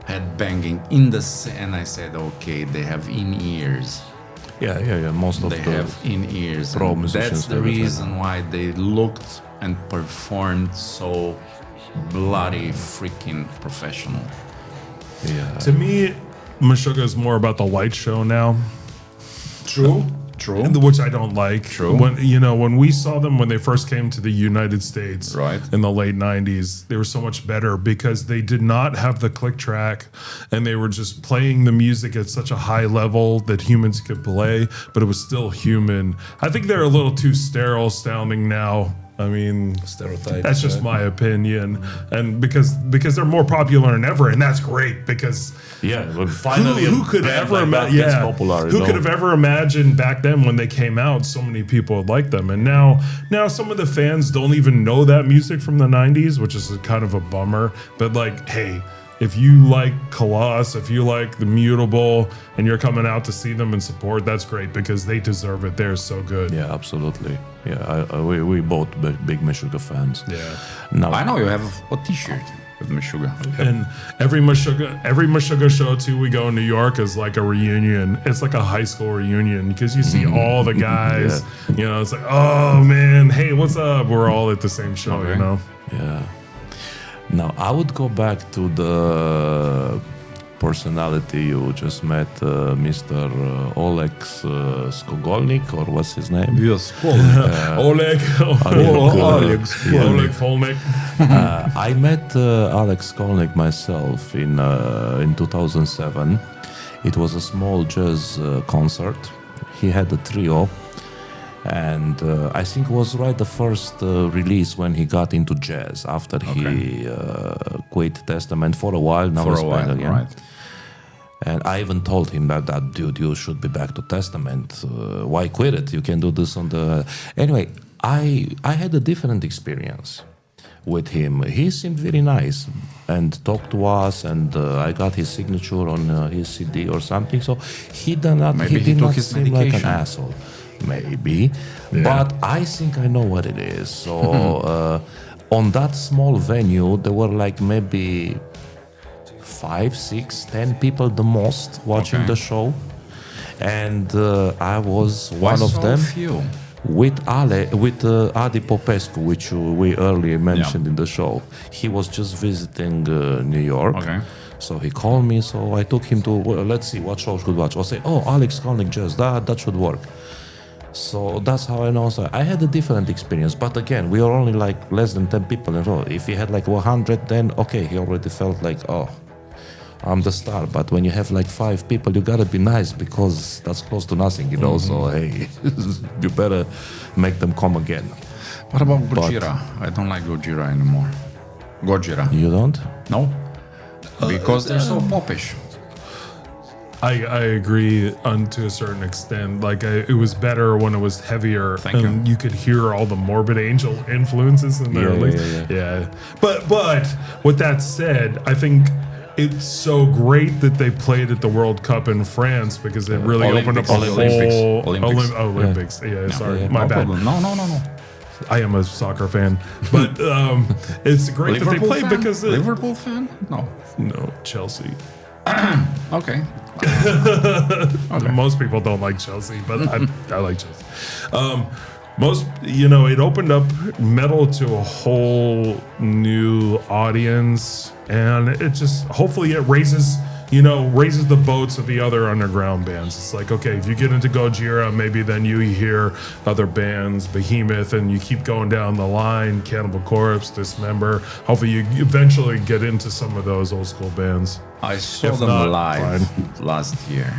head banging in the and I said, okay, they have in-ears. Yeah. Most of They have in-ears. pro And musicians that's the have it, yeah. reason why they looked and performed so bloody freaking professional. Yeah. To me, Meshuggah is more about the light show now. True. Which I don't like. True. When we saw them when they first came to the United States Right. in the late 90s, they were so much better because they did not have the click track and they were just playing the music at such a high level that humans could play, but it was still human. I think they're a little too sterile sounding now. I mean, Stereotypes, that's just my opinion. And because they're more popular than ever, and that's great because well, finally, who could ever imagine? Popular, Who could have ever imagined back then when they came out, so many people would like them, and now some of the fans don't even know that music from the '90s, which is kind of a bummer. But like, hey, if you like Colossus, if you like The Mutable, and you're coming out to see them and support, that's great because they deserve it. They're so good. Yeah, absolutely. Yeah, we both big Meshuggah fans. Yeah. Now, I know you have a T-shirt with Meshuggah. And every Meshuggah show too we go in New York is like a reunion. It's like a high school reunion because you see all the guys. You know, it's like, oh man, hey, what's up? We're all at the same show. Okay. You know. Yeah. Now, I would go back to the personality you just met, Mr. Oleg Skogolnik, or what's his name? Yes, Oleg Folnik. I met Alex Skolnick myself in 2007. It was a small jazz concert. He had a trio. And I think it was right the first release when he got into jazz after he quit Testament for a while. Now he's back again. Right. And I even told him that dude, you should be back to Testament. Why quit it? You can do this on the... Anyway, I had a different experience with him. He seemed very nice and talked to us, and I got his signature on his CD or something. So he did not seem like an asshole. Maybe, but I think I know what it is. So on that small venue, there were like maybe 5, 6, 10 people the most watching the show, and I was one of them. With Adi Popescu, which we earlier mentioned in the show. He was just visiting New York. Okay. So he called me, so I took him to, let's see, what show should watch. I'll say, oh, Alex Skolnick Jazz, that should work. So that's how I know. So I had a different experience, but again, we are only like less than 10 people in a row. If he had like 100, then okay, he already felt like, oh, I'm the star. But when you have like 5 people, you gotta be nice because that's close to nothing, you know. So hey, you better make them come again. What about Gojira? I don't like Gojira anymore. Gojira. You don't? No? Because they're so popish. I agree to a certain extent. Like it was better when it was heavier, and you could hear all the Morbid Angel influences in there. Yeah. But with that said, I think it's so great that they played at the World Cup in France because it really opened up a whole Olympics. Yeah, sorry, my bad. Problem. No. I am a soccer fan, but it's great that they played fan? because Liverpool fan? No, Chelsea. Okay. Most people don't like Chelsea, but I like Chelsea. It opened up metal to a whole new audience, and it just hopefully it raises the boats of the other underground bands. It's like, okay, if you get into Gojira, maybe then you hear other bands, Behemoth, and you keep going down the line, Cannibal Corpse, Dismember. Hopefully you eventually get into some of those old school bands. I saw them live last year,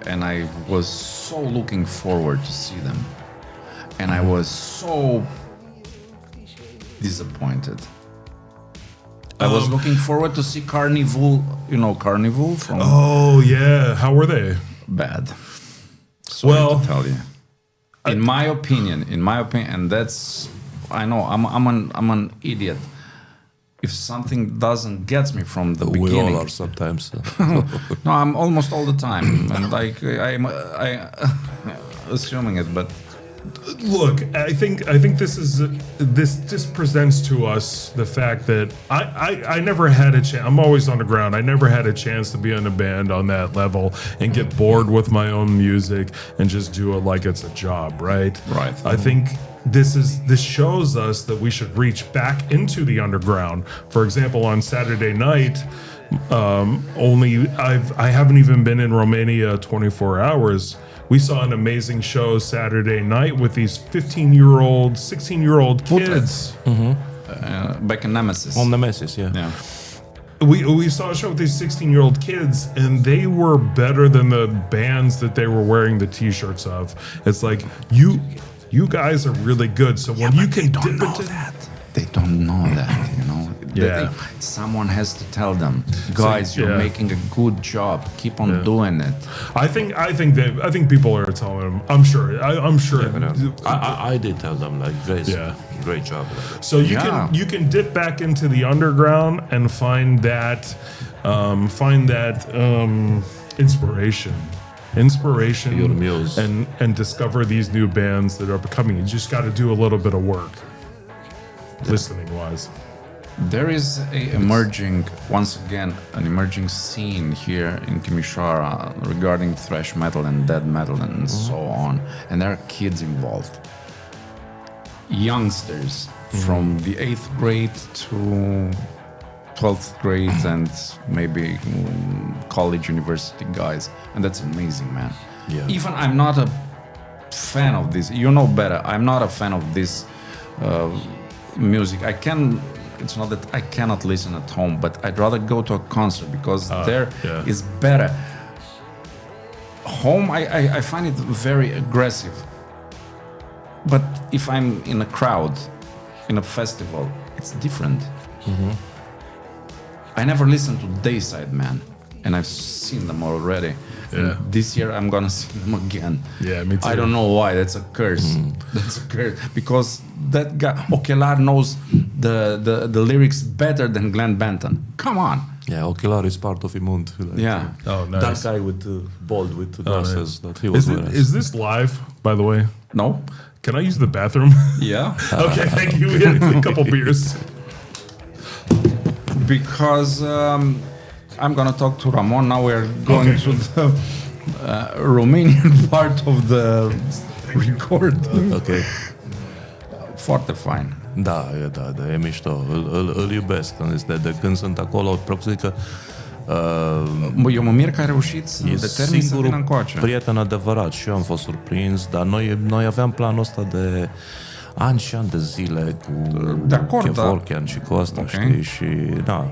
and I was so looking forward to see them. And I was so disappointed. I was looking forward to see Carnival. You know Carnival from... Oh, yeah. How were they? Bad. Sorry to tell you. In my opinion, and that's... I know, I'm an idiot. If something doesn't get me from the beginning... We all are sometimes. No, I'm almost all the time. And like, I'm assuming it, but... Look, I think this just presents to us the fact that I never had a chance. I'm always underground. I never had a chance to be in a band on that level and get bored with my own music and just do it like it's a job, right? Right. I think this shows us that we should reach back into the underground. For example, on Saturday night, I haven't even been in Romania 24 hours. We saw an amazing show Saturday night with these 15-year-old, 16-year-old kids. Back in Nemesis. On Nemesis, yeah. We saw a show with these 16-year-old kids, and they were better than the bands that they were wearing the T-shirts of. It's like, you guys are really good. So when you can dip into that. They don't know that, you know. Yeah. Someone has to tell them, guys, you're making a good job. Keep on doing it. I think people are telling them. I'm sure. I did tell them, like, great job. So you can dip back into the underground and find that inspiration, your muse, and discover these new bands that are becoming. You just got to do a little bit of work, listening wise. There is an emerging scene here in Timișoara regarding thrash metal and death metal and so on. And there are kids involved. Youngsters from the 8th grade to 12th grade and maybe college, university guys. And that's amazing, man. Yeah. Even I'm not a fan of this. You know better. I'm not a fan of this music. It's not that I cannot listen at home, but I'd rather go to a concert because there is better. Home, I find it very aggressive. But if I'm in a crowd, in a festival, it's different. I never listened to Dayside, man, and I've seen them already. Yeah. And this year I'm gonna see them again. Yeah, me too. I don't know why. That's a curse. That's a curse because that guy Ochelar knows the lyrics better than Glenn Benton. Come on. Yeah, Ochelar is part of Imund. Yeah. Oh, nice. That guy with bald with two glasses. Nice. That he was Is this live, by the way? No. Can I use the bathroom? Yeah. Okay, thank you. We had a couple beers. Because I'm gonna talk to Ramon. Now we're going to the Romanian part of the recording. Ok. Foarte fain. Da, e mișto. Îl iubesc. De când sunt acolo, probabil că eu mă mir că a reușit să determin să vină încoace. Prieten adevărat și eu am fost surprins, dar noi aveam planul ăsta de ani și ani de zile cu Kevorkian și cu asta, știi? Și da,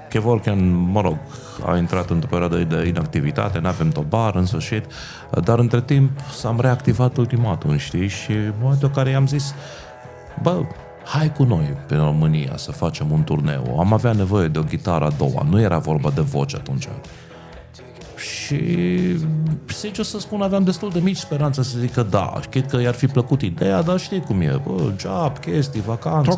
Kevorkian, mă rog, a intrat într-o perioadă de inactivitate, n-avem tobar în sfârșit, dar între timp s-am reactivat Ultimatum, știi? Și în momentul în care i-am zis, bă, hai cu noi pe România să facem un turneu. Am avea nevoie de o gitară a doua. Nu era vorba de voce atunci. Și, sincer să spun, aveam destul de mici speranțe să zic că da, cred că i-ar fi plăcut ideea, dar știi cum e, job, chestii, vacanță,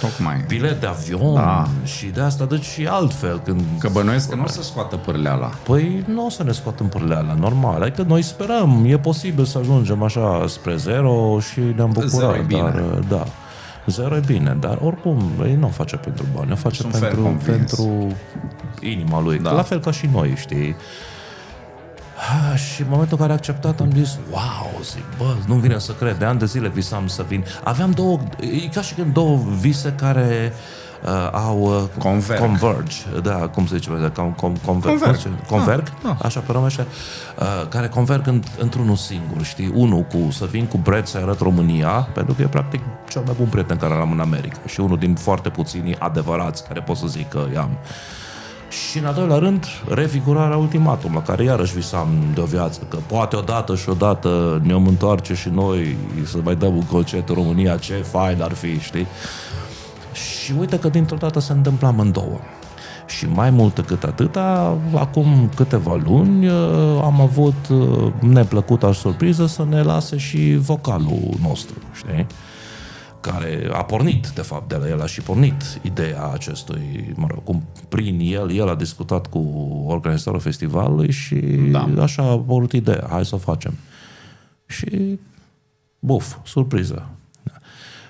Tocmai. bilet de avion și de asta, deci și altfel. Că bănuiesc că nu o să scoată pârleala. Păi nu o să ne scoatem pârleala, normal, adică noi sperăm, e posibil să ajungem așa spre zero și ne-am bucurat. Zero e bine. Dar, da. Zero e bine, dar oricum ei nu o face pentru bani, o face pentru inima lui. Da. La fel ca și noi, știi? Și în momentul în care a acceptat am zis, wow, zic, nu-mi vine să cred, de ani de zile visam să vin. Aveam e ca și când două vise care au converge, da, cum se zice, converg, așa pe românește, care converg într-unul singur, știi? Unul să vin cu Brett să arăt România, pentru că e practic cel mai bun prieten care l-am în America și unul din foarte puținii adevărați care pot să zic că i-am. Și în al doilea rând, revigurarea Ultimatum, la care iarăși visam de o viață, că poate odată ne-om întoarce și noi să mai dăm un concert în România, ce fain ar fi, știi? Și uite că dintr-o dată se întâmplă amândouă. Și mai mult decât atâta, acum câteva luni am avut neplăcuta surpriză să ne lase și vocalul nostru, știi? Care a pornit, de fapt, de la el a și pornit ideea acestui, cum prin el a discutat cu organizatorul festivalului și așa a apărut ideea, hai să o facem. Și, surpriză.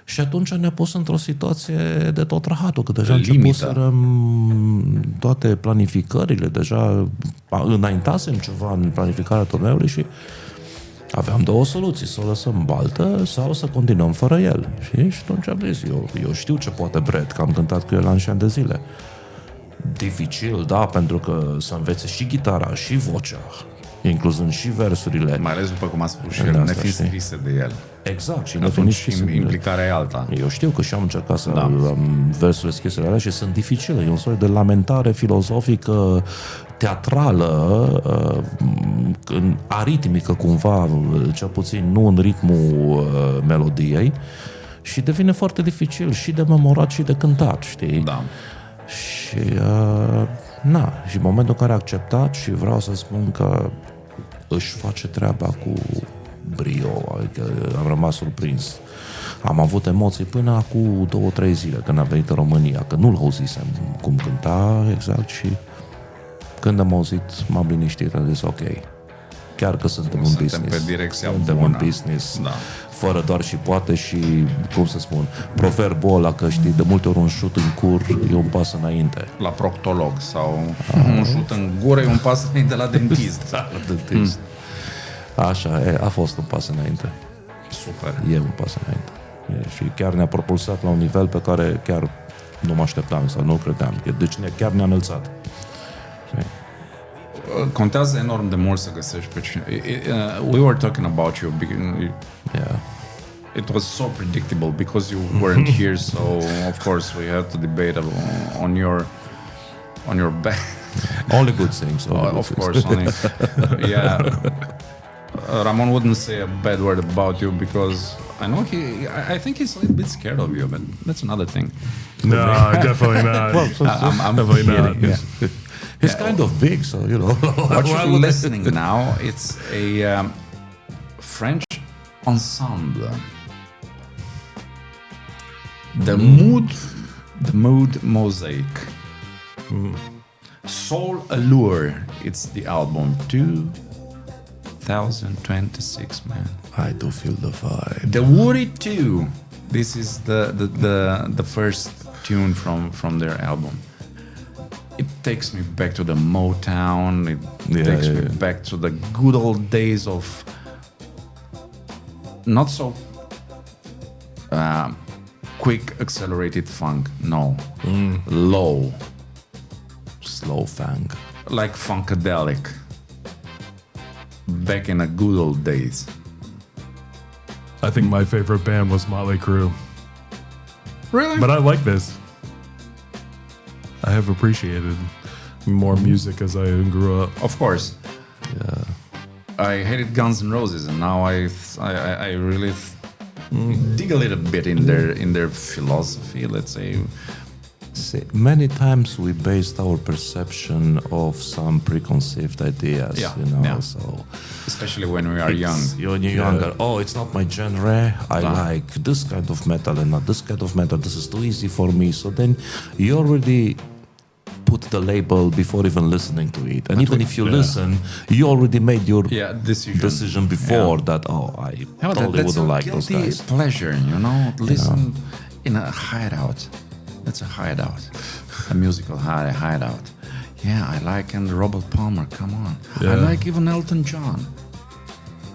Și atunci ne-a pus într-o situație de tot rahatul, că deja începuserăm toate planificările, deja înaintasem ceva în planificarea turneului și aveam două soluții, să o lăsăm baltă sau să continuăm fără el. Și atunci am zis, eu știu ce poate Brett, că am cântat cu el ani și ani de zile. Dificil, da, pentru că să învețe și gitara, și vocea, incluzând și versurile. Mai ales după cum a spus și el, ne fi scrise de el. Exact, și implicarea e alta. Eu știu că și am încercat să am versurile scrise alea și sunt dificile. E un soi de lamentare filozofică, teatrală, aritmică cumva, cel puțin nu în ritmul melodiei, și devine foarte dificil și de memorat și de cântat, știi? Da. Și și în momentul în care a acceptat, și vreau să spun că își face treaba cu brio, adică am rămas surprins. Am avut emoții până acum 2-3 zile când a venit în România, că nu-l auzisem cum cânta exact, și când am auzit m-am liniștit, am zis ok, chiar că suntem în business. Pe direcția suntem bună. în business, fără doar și poate, și, cum să spun, proverbul ăla că știi, de multe ori un șut în cur e un pas înainte. La proctolog sau un șut în gură e un pas înainte la dentist. La dentist. Așa, a fost un pas înainte. Super. E un pas înainte. Și chiar ne-a propulsat la un nivel pe care chiar nu mă așteptam sau nu credeam. Deci chiar ne-a înălțat. Contează enorm de mult să găsești pe cine. We were talking about you. It was so predictable because you weren't here, so of course we had to debate on your back. Only good things. Of course, only. Ramon wouldn't say a bad word about you because I know I think he's a little bit scared of you, but that's another thing. No, definitely not. I'm definitely kidding. not. Yeah. He's kind of big, so you know. What you're listening now, it's a French ensemble. The Mood Mosaic. Soul Allure. It's the album 2026, man. I do feel the vibe. The Woody 2. This is the first tune from their album. It takes me back to the Motown. It takes me back to the good old days of not so quick accelerated funk. No, low, slow funk, like funkadelic. Back in the good old days. I think my favorite band was Motley Crue. Really? But I like this. I have appreciated more music as I grew up. Of course. Yeah. I hated Guns N' Roses, and now I really dig a little bit in their philosophy. Let's say. See, many times we based our perception of some preconceived ideas, Yeah, you know, yeah. so... Especially when we are young. When you're younger, oh, it's not my genre, I like this kind of metal and not this kind of metal, this is too easy for me. So then you already put the label before even listening to it. And even if you listen, you already made your decision before that, I totally wouldn't like those guys. Pleasure, you know, listen in a hideout. That's a hideout. A musical hideout. Yeah, I like and Robert Palmer, come on. Yeah. I like even Elton John.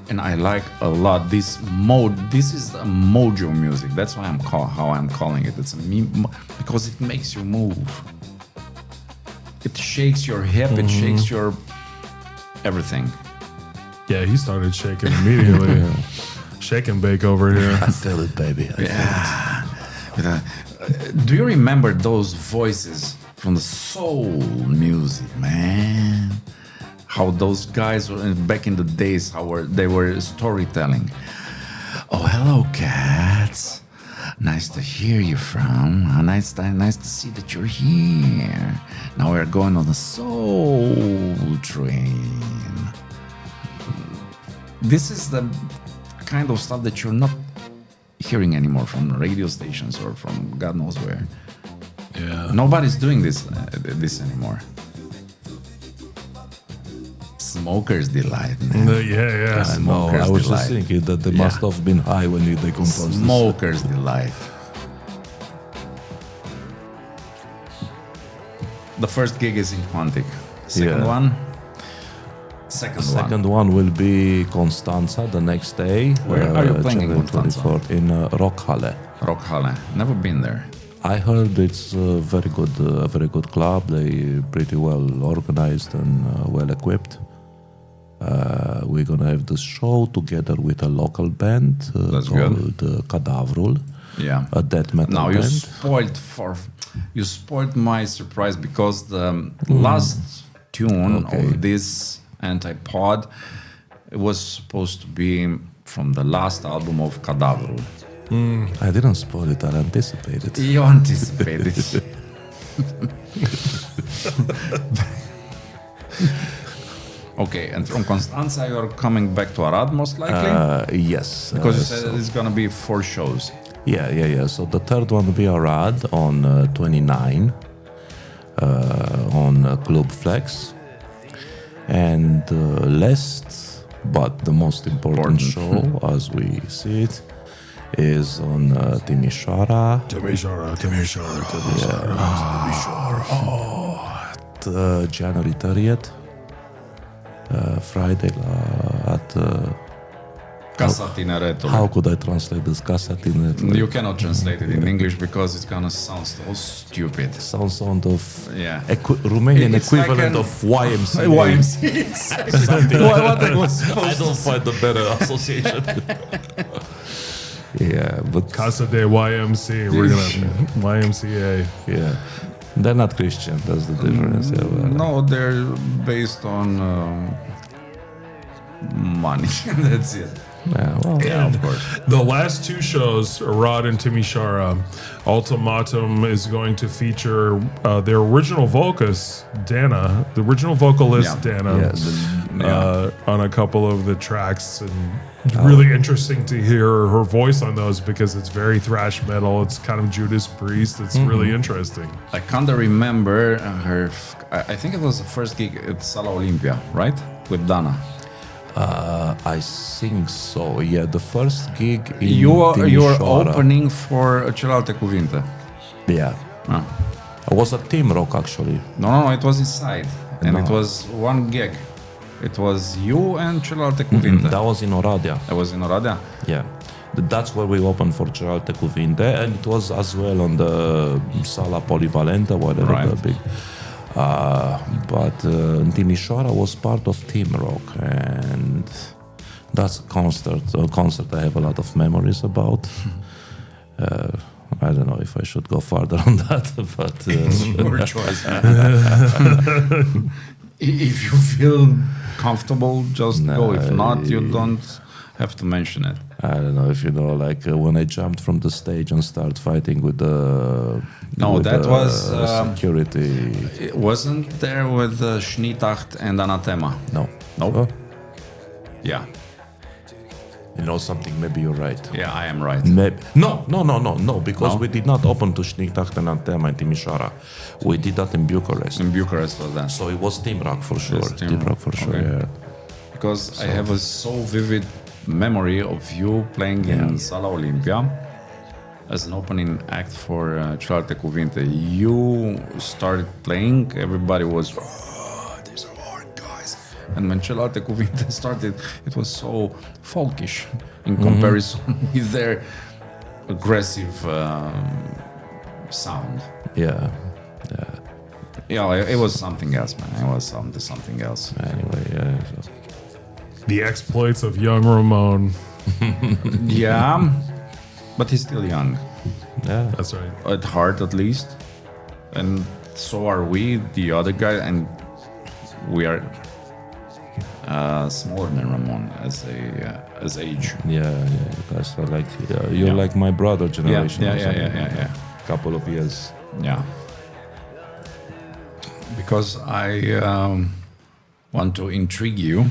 And I like a lot this is a mojo music. That's why how I'm calling it. It's because it makes you move. It shakes your hip, it shakes your everything. Yeah, he started shaking immediately. Shake and bake over here. I feel it, baby. I feel it. Do you remember those voices from the soul music, man? How those guys were back in the days, they were storytelling. Oh, hello, cats. Nice to hear you from. Nice to see that you're here. Now we're going on the soul train. This is the kind of stuff that you're not hearing anymore from the radio stations or from God knows where. Yeah. Nobody's doing this anymore. Smoker's delight, man. Yeah. I know. I was just delight. thinking that they must have been high when they composed this. Smoker's delight. The first gig is in Pontic. Second one. Second one will be Constanța the next day. Where are you playing in January Constanța? 24th, in Rockhalle. Rockhalle. Never been there. I heard it's a very good club. They pretty well organized and well equipped. We're gonna have this show together with a local band called Cadavrul. Yeah. A death metal Now band. you spoiled my surprise because the last tune of this Antipod was supposed to be from the last album of Cadavrul. I didn't spoil it. I anticipated. You anticipated. Okay, and from Constanța you're coming back to Arad most likely? Yes. Because you said it's gonna be 4 shows. Yeah. So the third one will be Arad on 29 on Club Flex. And last, but the most important show, as we see it, is on Timișoara. Timișoara. January 30th, Friday at Casa Tineretului. how could I translate this? Casa Tineretului. You cannot translate it in English because it's gonna sound so stupid. Sound of Yeah. Romanian It's equivalent like of YMCA. What it was I don't find a better association. Yeah, but Casa de YMC. We're gonna YMCA. yeah, they're not Christian. That's the difference. Yeah, No, they're based on money. That's it. well, Of course. The last 2 shows, Arad and Timișoara, Ultimatum is going to feature their original vocalist, Dana, the original vocalist, Yeah. Dana, yes. on a couple of the tracks. And really interesting to hear her voice on those because it's very thrash metal. It's kind of Judas Priest. It's really interesting. I can't remember her. I think it was the first gig at Sala Olympia, right? With Dana. I think so. Yeah, the first gig in You were Timișoara. opening for Celelalte Cuvinte. Yeah, Ah. it was a team rock actually. No, it was inside. And it was one gig. It was you and Celelalte Cuvinte. That was in Oradea. That was in Oradea? Yeah, that's where we opened for Celelalte Cuvinte, and it was as well on the Sala Polivalente, whatever Right. the big. But Timișoara was part of Team Rock, and that's a concert I have a lot of memories about. I don't know if I should go further on that, but Your choice, man. If you feel comfortable, just go. If not, you don't Have to mention it. I don't know if you know, like when I jumped from the stage and started fighting with the That was security. It wasn't there with Schnitacht and Anathema. No. Nope. Oh, Yeah, you know something? Maybe you're right. yeah, I am right. Maybe. No, because No? we did not open to Schnitacht and Antema in Timișoara. We did that in Bucharest. In Bucharest was that. So it was Team Rock for sure. Yes, Team Rock for sure, okay. yeah. Because I have a so vivid memory of you playing in Sala Olimpia as an opening act for Celelalte Cuvinte. You started playing, everybody was, these are hard guys. And when Celelalte Cuvinte started, it was so folkish in comparison with their aggressive sound. Yeah. Yeah, it was something else, man. It was something else. Anyway, yeah. So. The exploits of young Ramon. Yeah, but he's still young. Yeah. That's right. At heart, at least, and so are we, the other guy, and we are smaller than Ramon as age. Yeah, you guys are like you're like my brother generation. or something. Yeah. Couple of years. Yeah. Because I want to intrigue you.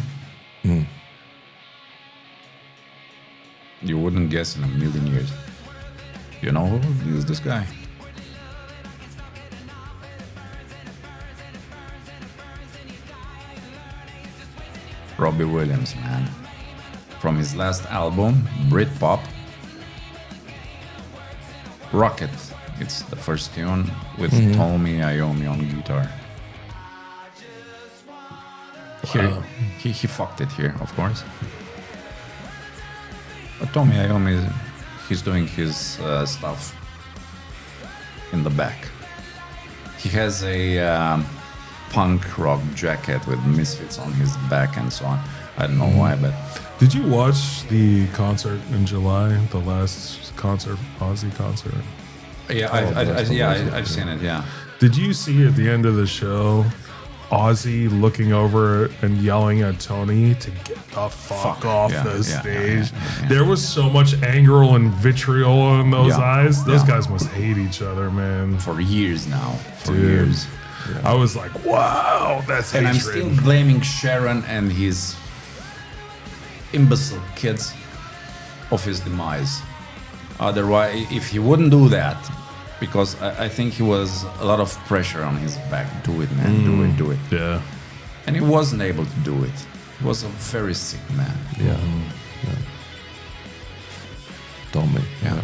You wouldn't guess in a million years. You know who is this guy? Robbie Williams, man. From his last album, Britpop, Rocket. It's the first tune with Tommy Iommi on guitar. Here, he fucked it here, of course. But Tommy Iommi, he's doing his stuff in the back. He has a punk rock jacket with misfits on his back and so on. I don't know why, but Did you watch the concert in July? The last concert, Aussie concert? yeah, I've seen it. Yeah, Did you see at the end of the show, Ozzy looking over and yelling at Tony to get the fuck off the stage? yeah. There was so much anger and vitriol in those Yeah, eyes. Those yeah. guys must hate each other, man. for years now. For Dude. years. I was like, wow, that's And I'm hatred. still blaming Sharon and his imbecile kids of his demise. Otherwise, if he wouldn't do that, because I think he was a lot of pressure on his back. Do it, man. Do it. Yeah. And he wasn't able to do it. He was a very sick man. Yeah. Tommy. Yeah.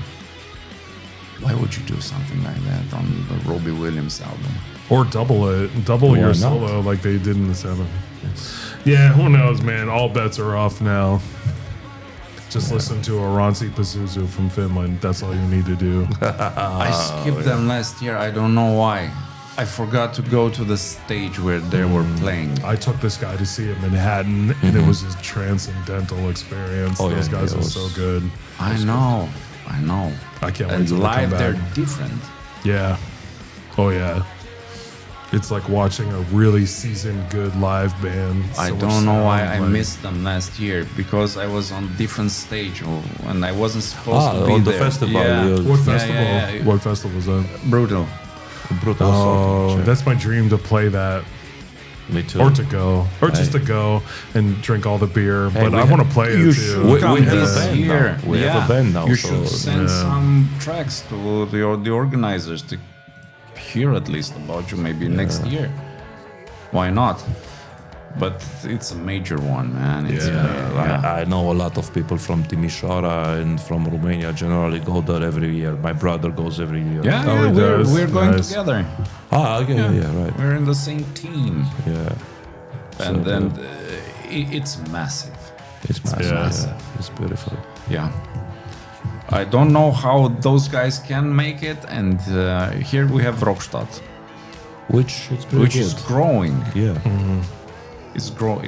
Why would you do something like that on the Robbie Williams album? Or double it. Double Why your not? solo like they did in the 7th. Yeah, who knows, man? All bets are off now. Just listen to Aransi Pazuzu from Finland. That's all you need to do. I skipped them last year. I don't know why. I forgot to go to the stage where they were playing. I took this guy to see him in Manhattan, and it was a transcendental experience. Oh, Those yeah, guys it are was- so good. I know. I can't wait And till they come live, back. they're different. Yeah. Oh, yeah. It's like watching a really seasoned, good live band. I So much don't know why sound, I like- missed them last year, because I was on different stage and I wasn't supposed to be on the there. festival, Yeah. you- What Yeah, festival? yeah. What festival was that? Brutal. Brutal Oh, Assault. that's my dream to play that. Me too. Or to go. Or just to go and drink all the beer. Hey, But we I ha- want to play it You too. should We- come we have a this band year. now. We have a band now, You so- should send Yeah. some tracks to the organizers to hear at least about you maybe next year. Why not? But it's a major one, man. It's I know a lot of people from Timișoara and from Romania generally go there every year. My brother goes every year. Yeah, Oh, he we're, does? we're going Nice. together. Ah, okay, yeah, right. We're in the same team. Yeah. And So, then it's massive. It's massive. Yeah. Yeah. It's beautiful. Yeah. I don't know how those guys can make it. And here we have Rockstadt, Which it's pretty which good. is growing. Yeah. It's growing.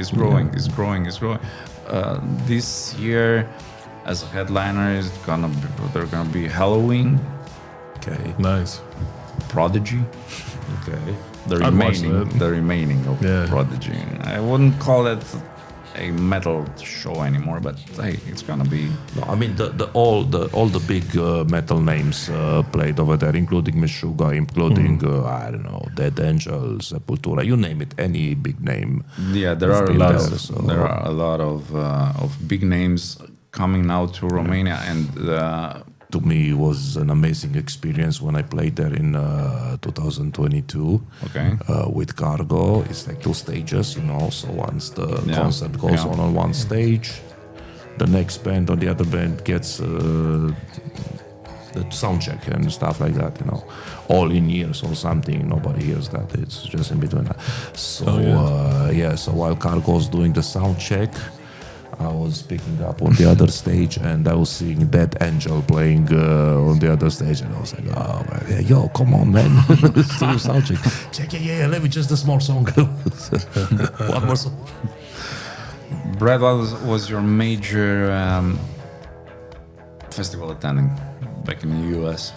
This year, as a headliner, they're gonna be Halloween, Okay. Nice. Prodigy, Okay. the I'd watch remaining, that. the remaining of Yeah. Prodigy. I wouldn't call it a metal show anymore, but hey, it's gonna be. No, I mean all the big metal names played over there, including Meshuggah, including I don't know, Dead Angel, Sepultura, you name it, any big name. Yeah, there are a lot of big names coming now to Romania, and to me, it was an amazing experience when I played there in 2022. Okay. With Cargo. It's like 2 stages, you know. So once the concert goes on one stage, the next band or the other band gets the sound check and stuff like that, you know. All in ears or something, nobody hears that. It's just in between. So, so while Cargo's doing the sound check, I was picking up on the other stage and I was seeing Dead Angel playing on the other stage, and I was like, oh man, yo, come on man, let's do a sound check. Check, yeah, let me just a small song. One more song. Brad, what was your major festival attending back in the US?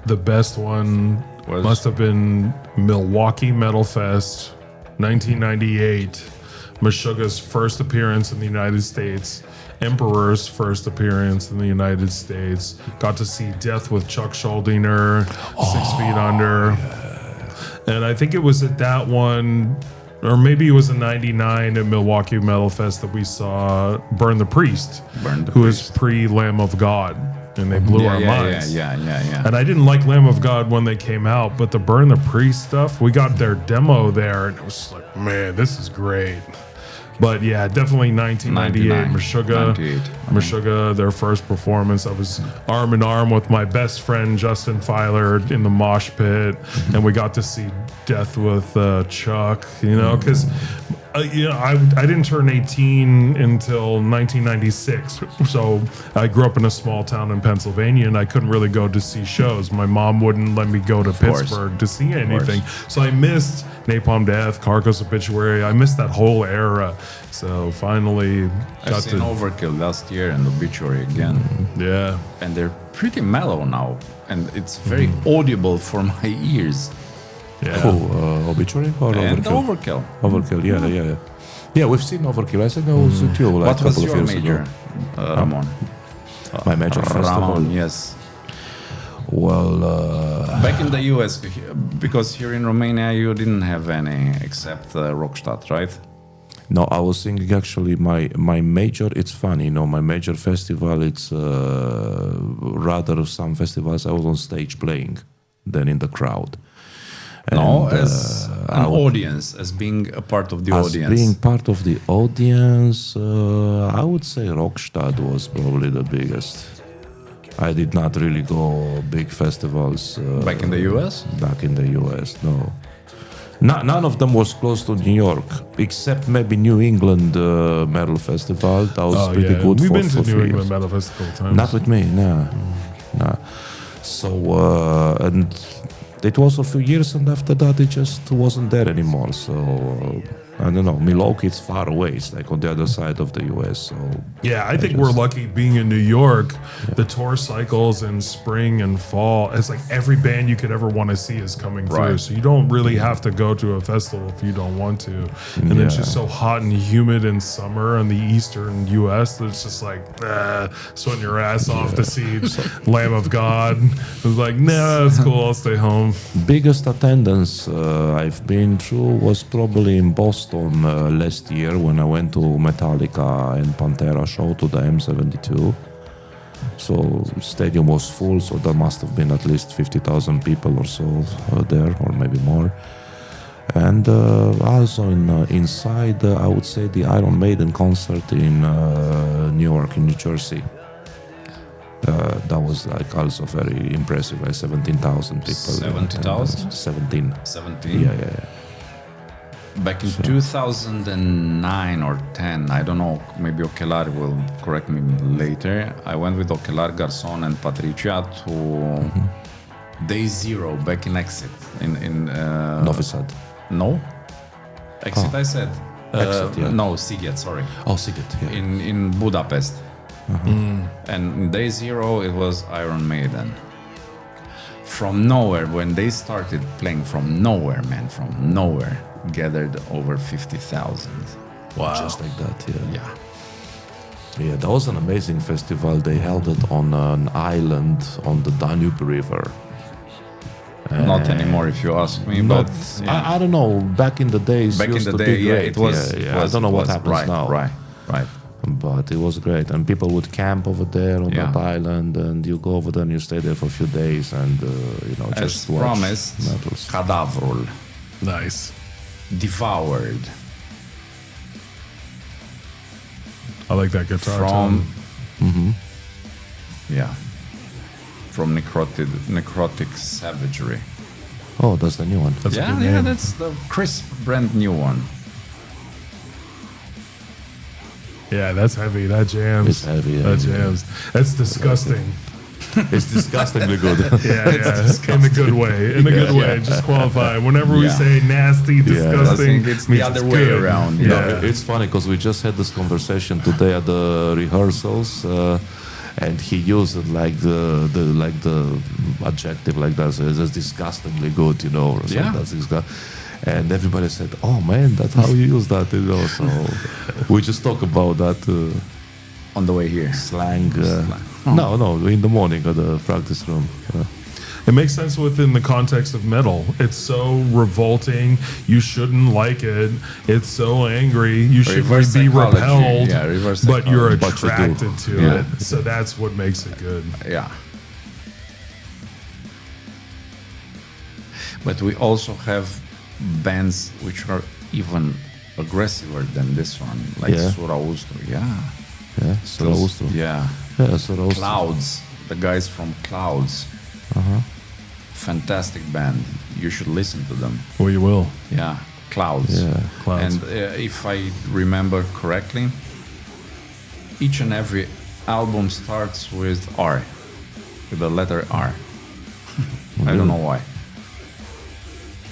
The best one must have been Milwaukee Metal Fest, 1998. Meshuggah's first appearance in the United States, Emperor's first appearance in the United States. Got to see Death with Chuck Schuldiner, 6 Feet Under. Yeah. And I think it was at that one, or maybe it was in 99 at Milwaukee Metal Fest that we saw Burn the Priest, who is pre-Lamb of God. And they blew our minds. Yeah. And I didn't like Lamb of God when they came out, but the Burn the Priest stuff, we got their demo there, and it was like, man, this is great. But yeah, definitely 1998, Meshuggah, their first performance. I was arm in arm with my best friend Justin Filer in the mosh pit, and we got to see Death with Chuck, you know, because I didn't turn 18 until 1996. So I grew up in a small town in Pennsylvania, and I couldn't really go to see shows. My mom wouldn't let me go to Pittsburgh to see anything. So I missed Napalm Death, Carcass Obituary. I missed that whole era. So finally I've seen Overkill last year and Obituary again. Yeah. And they're pretty mellow now. And it's very audible for my ears. Yeah. Obituary or and Overkill? Overkill, yeah. Yeah, we've seen Overkill. I think I was with you like what a couple was of your years major, ago. Ramon? My major festival? Ramon, yes. Well, back in the US, because here in Romania you didn't have any except Rockstadt, right? No, I was thinking actually my major, it's funny, you know, my major festival, it's rather some festivals I was on stage playing than in the crowd. No, as an audience, as being a part of the audience. As being part of the audience, I would say Rockstadt was probably the biggest. I did not really go big festivals. Back in the US? Back in the US, no. None of them was close to New York, except maybe New England Metal Festival. That was pretty good. We've for been to New 3 England years. Metal Festival times. Not with me, no. So, and it was a few years, and after that, it just wasn't there anymore. So, I don't know. Milwaukee, it's far away. It's like on the other side of the US. So yeah, I think we're lucky being in New York. The tour cycles in spring and fall, it's like every band you could ever want to see is coming through. So you don't really have to go to a festival if you don't want to. And it's just so hot and humid in summer in the eastern US that it's just like, sweating your ass off to see Lamb of God. It's like, nah, it's cool. I'll stay home. Biggest attendance I've been through was probably in Boston last year when I went to Metallica and Pantera show to the M72. So stadium was full, so there must have been at least 50,000 people or so there, or maybe more. And also inside, I would say the Iron Maiden concert in Newark, in New Jersey. That was like also very impressive, like 17,000 people. 70,000? 17. 17? Yeah. Back in 2009 or 10, I don't know, maybe Ochelar will correct me later. I went with Ochelar, Garçon and Patricia to Day Zero back in Exit. In Novi Sad. No? Exit, I said. Exit, yeah. No, Sziget, sorry. Oh, Sziget, yeah. In Budapest. And in Day Zero, it was Iron Maiden. From nowhere, when they started playing from nowhere, gathered over 50,000. Wow. Just like that, yeah. Yeah. Yeah, that was an amazing festival. They held it on an island on the Danube River. Not anymore, if you ask me. Not, But yeah. I don't know. Back in the days, Back in used the to day, be yeah, great. it was. Yeah. I don't know what happens right, now. Right. But it was great, and people would camp over there on Yeah. that island, and you go over there and you stay there for a few days, and As just watch promised, metals. cadavrul Nice. devoured I like that guitar from tone. from necrotic savagery. Oh, that's the new one. That's a good Yeah, name. that's the crisp, brand new one. Yeah, that's heavy. That jams. It's heavy, yeah. That jams. That's disgusting. It's disgustingly good. Yeah. In a good way. In a good way. Just qualify. Whenever we Yeah. say nasty, disgusting, I think it's means the other it's way good. around. Yeah. It's funny because we just had this conversation today at the rehearsals, and he used it like the adjective like that. So it's disgustingly good, or something. Yeah. That's and everybody said, "Oh man, that's how you use that," So we just talk about that On the way here. slang. No, in the morning at the practice room. It makes sense within the context of metal. It's so revolting. You shouldn't like it. It's so angry. You should Reverse be psychology. repelled. Yeah, reverse but you're psychology. But you do. attracted to Yeah. it. So that's what makes it good. Yeah. But we also have bands which are even aggressiver than this one, like Yeah. Suraustru. Yeah. Yeah, Suraustru. Yeah. Yeah, Suraustru. Clouds. The guys from Clouds. Fantastic band. You should listen to them. Well, you will. Yeah. Clouds. Yeah, Clouds. And if I remember correctly, each and every album starts with R, with the letter R. I don't know why.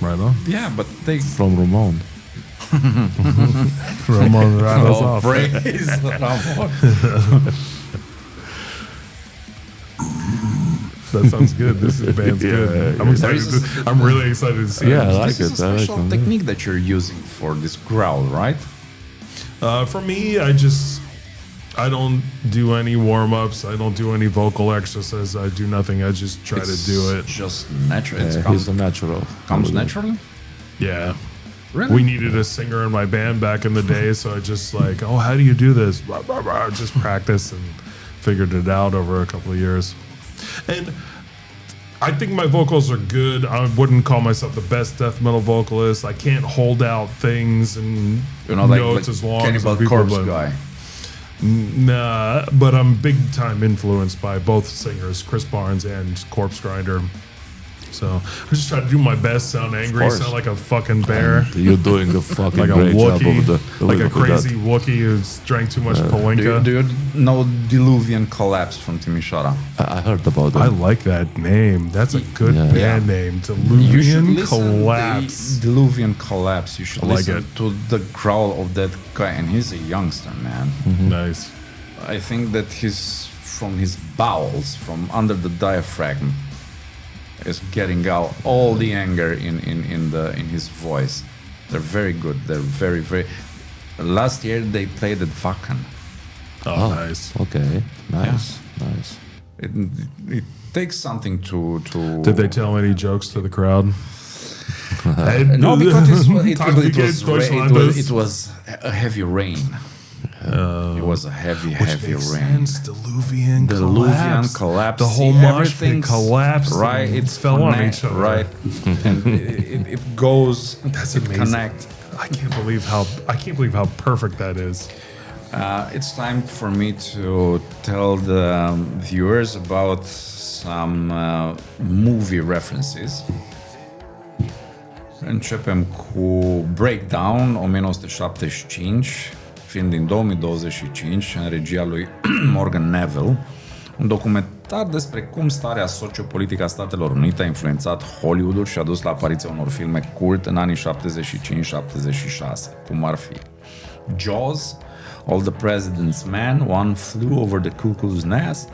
Right on. Yeah, but they From Ramon. Ramon Radosav. praise Ramon. That sounds good. This band's good. I'm excited. I'm really excited to see Yeah, it. I like This it. is a I like special it. technique that you're using for this growl, right? For me, I don't do any warm-ups. I don't do any vocal exercises. I do nothing. I just try to do it. Just natural. It Yeah, comes, he's a natural. comes naturally. Yeah. Really? We needed a singer in my band back in the day, so I just like, oh, how do you do this? Blah, blah, blah. Just practice and figured it out over a couple of years. And I think my vocals are good. I wouldn't call myself the best death metal vocalist. I can't hold out things and notes as long as Cannibal other people, Corpse but- guy. Nah, but I'm big time influenced by both singers, Chris Barnes and Corpse Grinder. So I just try to do my best, sound angry, course. sound like a fucking bear, You're doing a fucking like a great job Wookiee, of like a with that. crazy Wookiee who's drank too much Palinka. Do you know Diluvian Collapse from Timișoara? I heard about that. I like that name. That's a good Yeah. band Yeah. name. You should Diluvian listen Collapse. the Diluvian Collapse. You should I like listen it. to the growl of that guy, and he's a youngster, man. Nice. I think that he's from his bowels, from under the diaphragm, is getting out all the anger in his voice. They're very good. They're very, very. Last year they played at Vakan. Oh, nice. Okay, nice. It takes something to. Did they tell any jokes to the crowd? No, because Deutschlanders. it was a heavy rain. It was a heavy Makes rain. sense. Diluvian Collapse. The whole See, mosh pit everything's collapsed. Right, and it fell on connect, each other. right, and it goes. That's it amazing. connect. I can't believe how perfect that is. It's time for me to tell the viewers about some movie references. Începem cu Breakdown, 1975, film din 2025, în regia lui Morgan Neville, un documentar despre cum starea sociopolitică a Statelor Unite a influențat Hollywoodul și a dus la apariția unor filme cult în anii 75-76, cum ar fi Jaws, All the President's Men, One Flew Over the Cuckoo's Nest,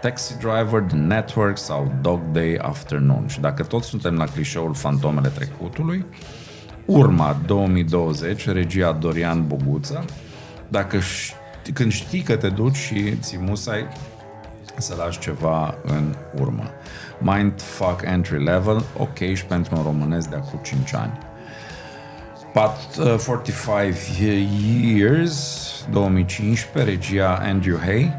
Taxi Driver, The Network sau Dog Day Afternoon. Și dacă tot suntem la clișeul fantomele trecutului, Urma 2020, regia Dorian Boguță. Când știi că te duci și ți musai să lași ceva în urmă. Mindfuck Entry Level, ok și pentru un românesc de acum 5 ani. 45 Years, 2015, regia Andrew Hay.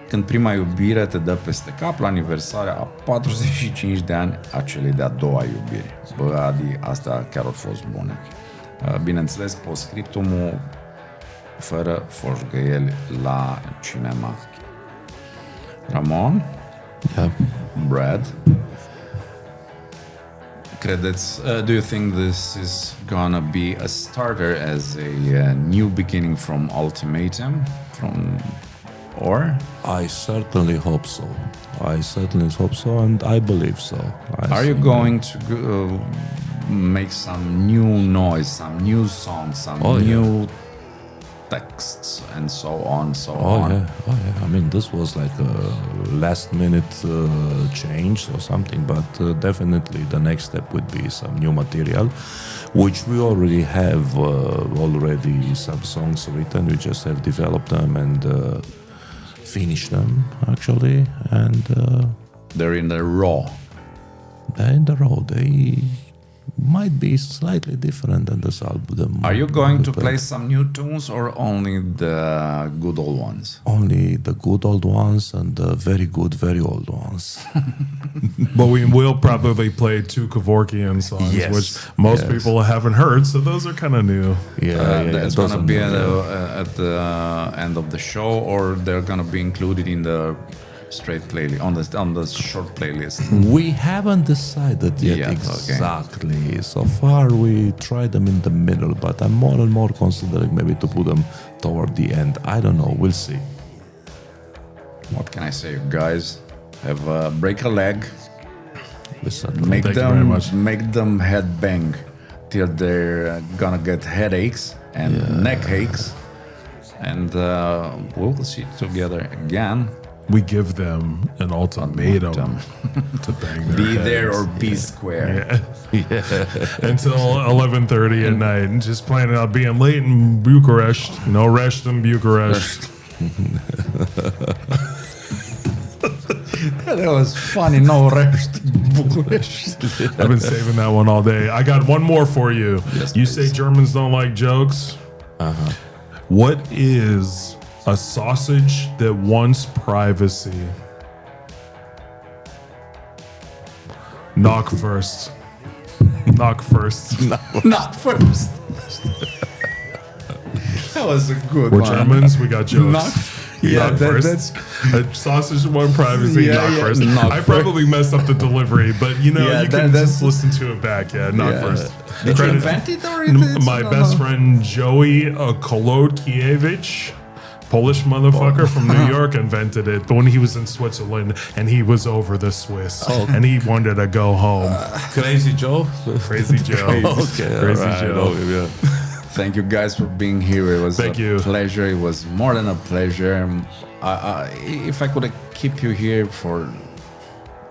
Când prima iubire te dă peste cap la aniversarea a 45 de ani a celei de-a doua iubiri. Bă, Adi, asta chiar au fost bune. Bineînțeles, postscriptumul fără foșgăieli la cinema. Ramon? Yeah. Brad? Credeți, do you think this is gonna be a starter as a new beginning from Ultimatum? Or? I certainly hope so. And I believe so. Are you going to make some new noise, some new songs, some new texts, and so on, Oh yeah. I mean, this was like a last-minute change or something, but definitely the next step would be some new material, which we already have some songs written. We just have developed them and finished them actually, and they're in the raw. They might be slightly different than this album. Are you going to play some new tunes or only the good old ones? Only the good old ones and the very good, very old ones. But we will probably play 2 Kevorkian songs, Yes. which most Yes. people haven't heard, so those are kind of new. That's going to be at the end of the show, or they're going to be included in the straight playlist, on the short playlist. We haven't decided yet exactly. Okay. So far, we tried them in the middle, but I'm more and more considering maybe to put them toward the end. I don't know. We'll see. What can I say, guys? Break a leg. Listen, make them headbang till they're gonna get headaches and neck aches, and we'll see together again. We give them an ultimatum to bang their Be heads. there or be square. Until 11:30 at night, and just planning on being late in Bucharest. No rest in Bucharest. That was funny. No rest, Bucharest. I've been saving that one all day. I got one more for you. Yes, you please. say Germans don't like jokes? What is a sausage that wants privacy? Knock first. Knock first. Not first. That was a good We're one. Germans, we got jokes. Knock first. That's a sausage that wants privacy. Yeah, knock yeah, first. knock I first. probably messed up the delivery, but you know, Yeah, you can that's- just listen to it back. Yeah, knock Yeah. first. Did you Credit- invent it or it's My best friend Joey Kolodkiewicz, Polish motherfucker from New York, invented it. But when he was in Switzerland and he was over the Swiss and he wanted to go home. Crazy Joe. Crazy Joe. Okay, Crazy all right, Joe. yeah. Thank you guys for being here. It was Thank a you. pleasure. It was more than a pleasure. If I could keep you here for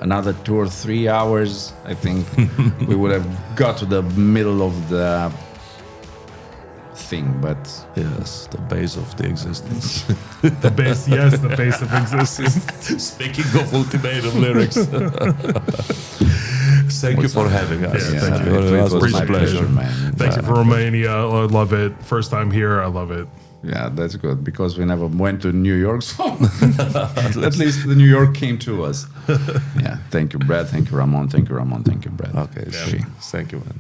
another 2 or 3 hours, I think we would have got to the middle of the thing. But Yes, the base of the existence. The base, yes, the base of existence. Speaking of ultimatum lyrics. Thank you for having us. Yeah, thank you. It was my a pleasure. man. Thank you for Romania. I love it. First time here, I love it. Yeah, that's good because we never went to New York, so at least the New York came to us. Yeah, thank you, Brad. Thank you, Ramon. Thank you, Ramon. Thank you, Brad. Okay, Yeah. thank you, man.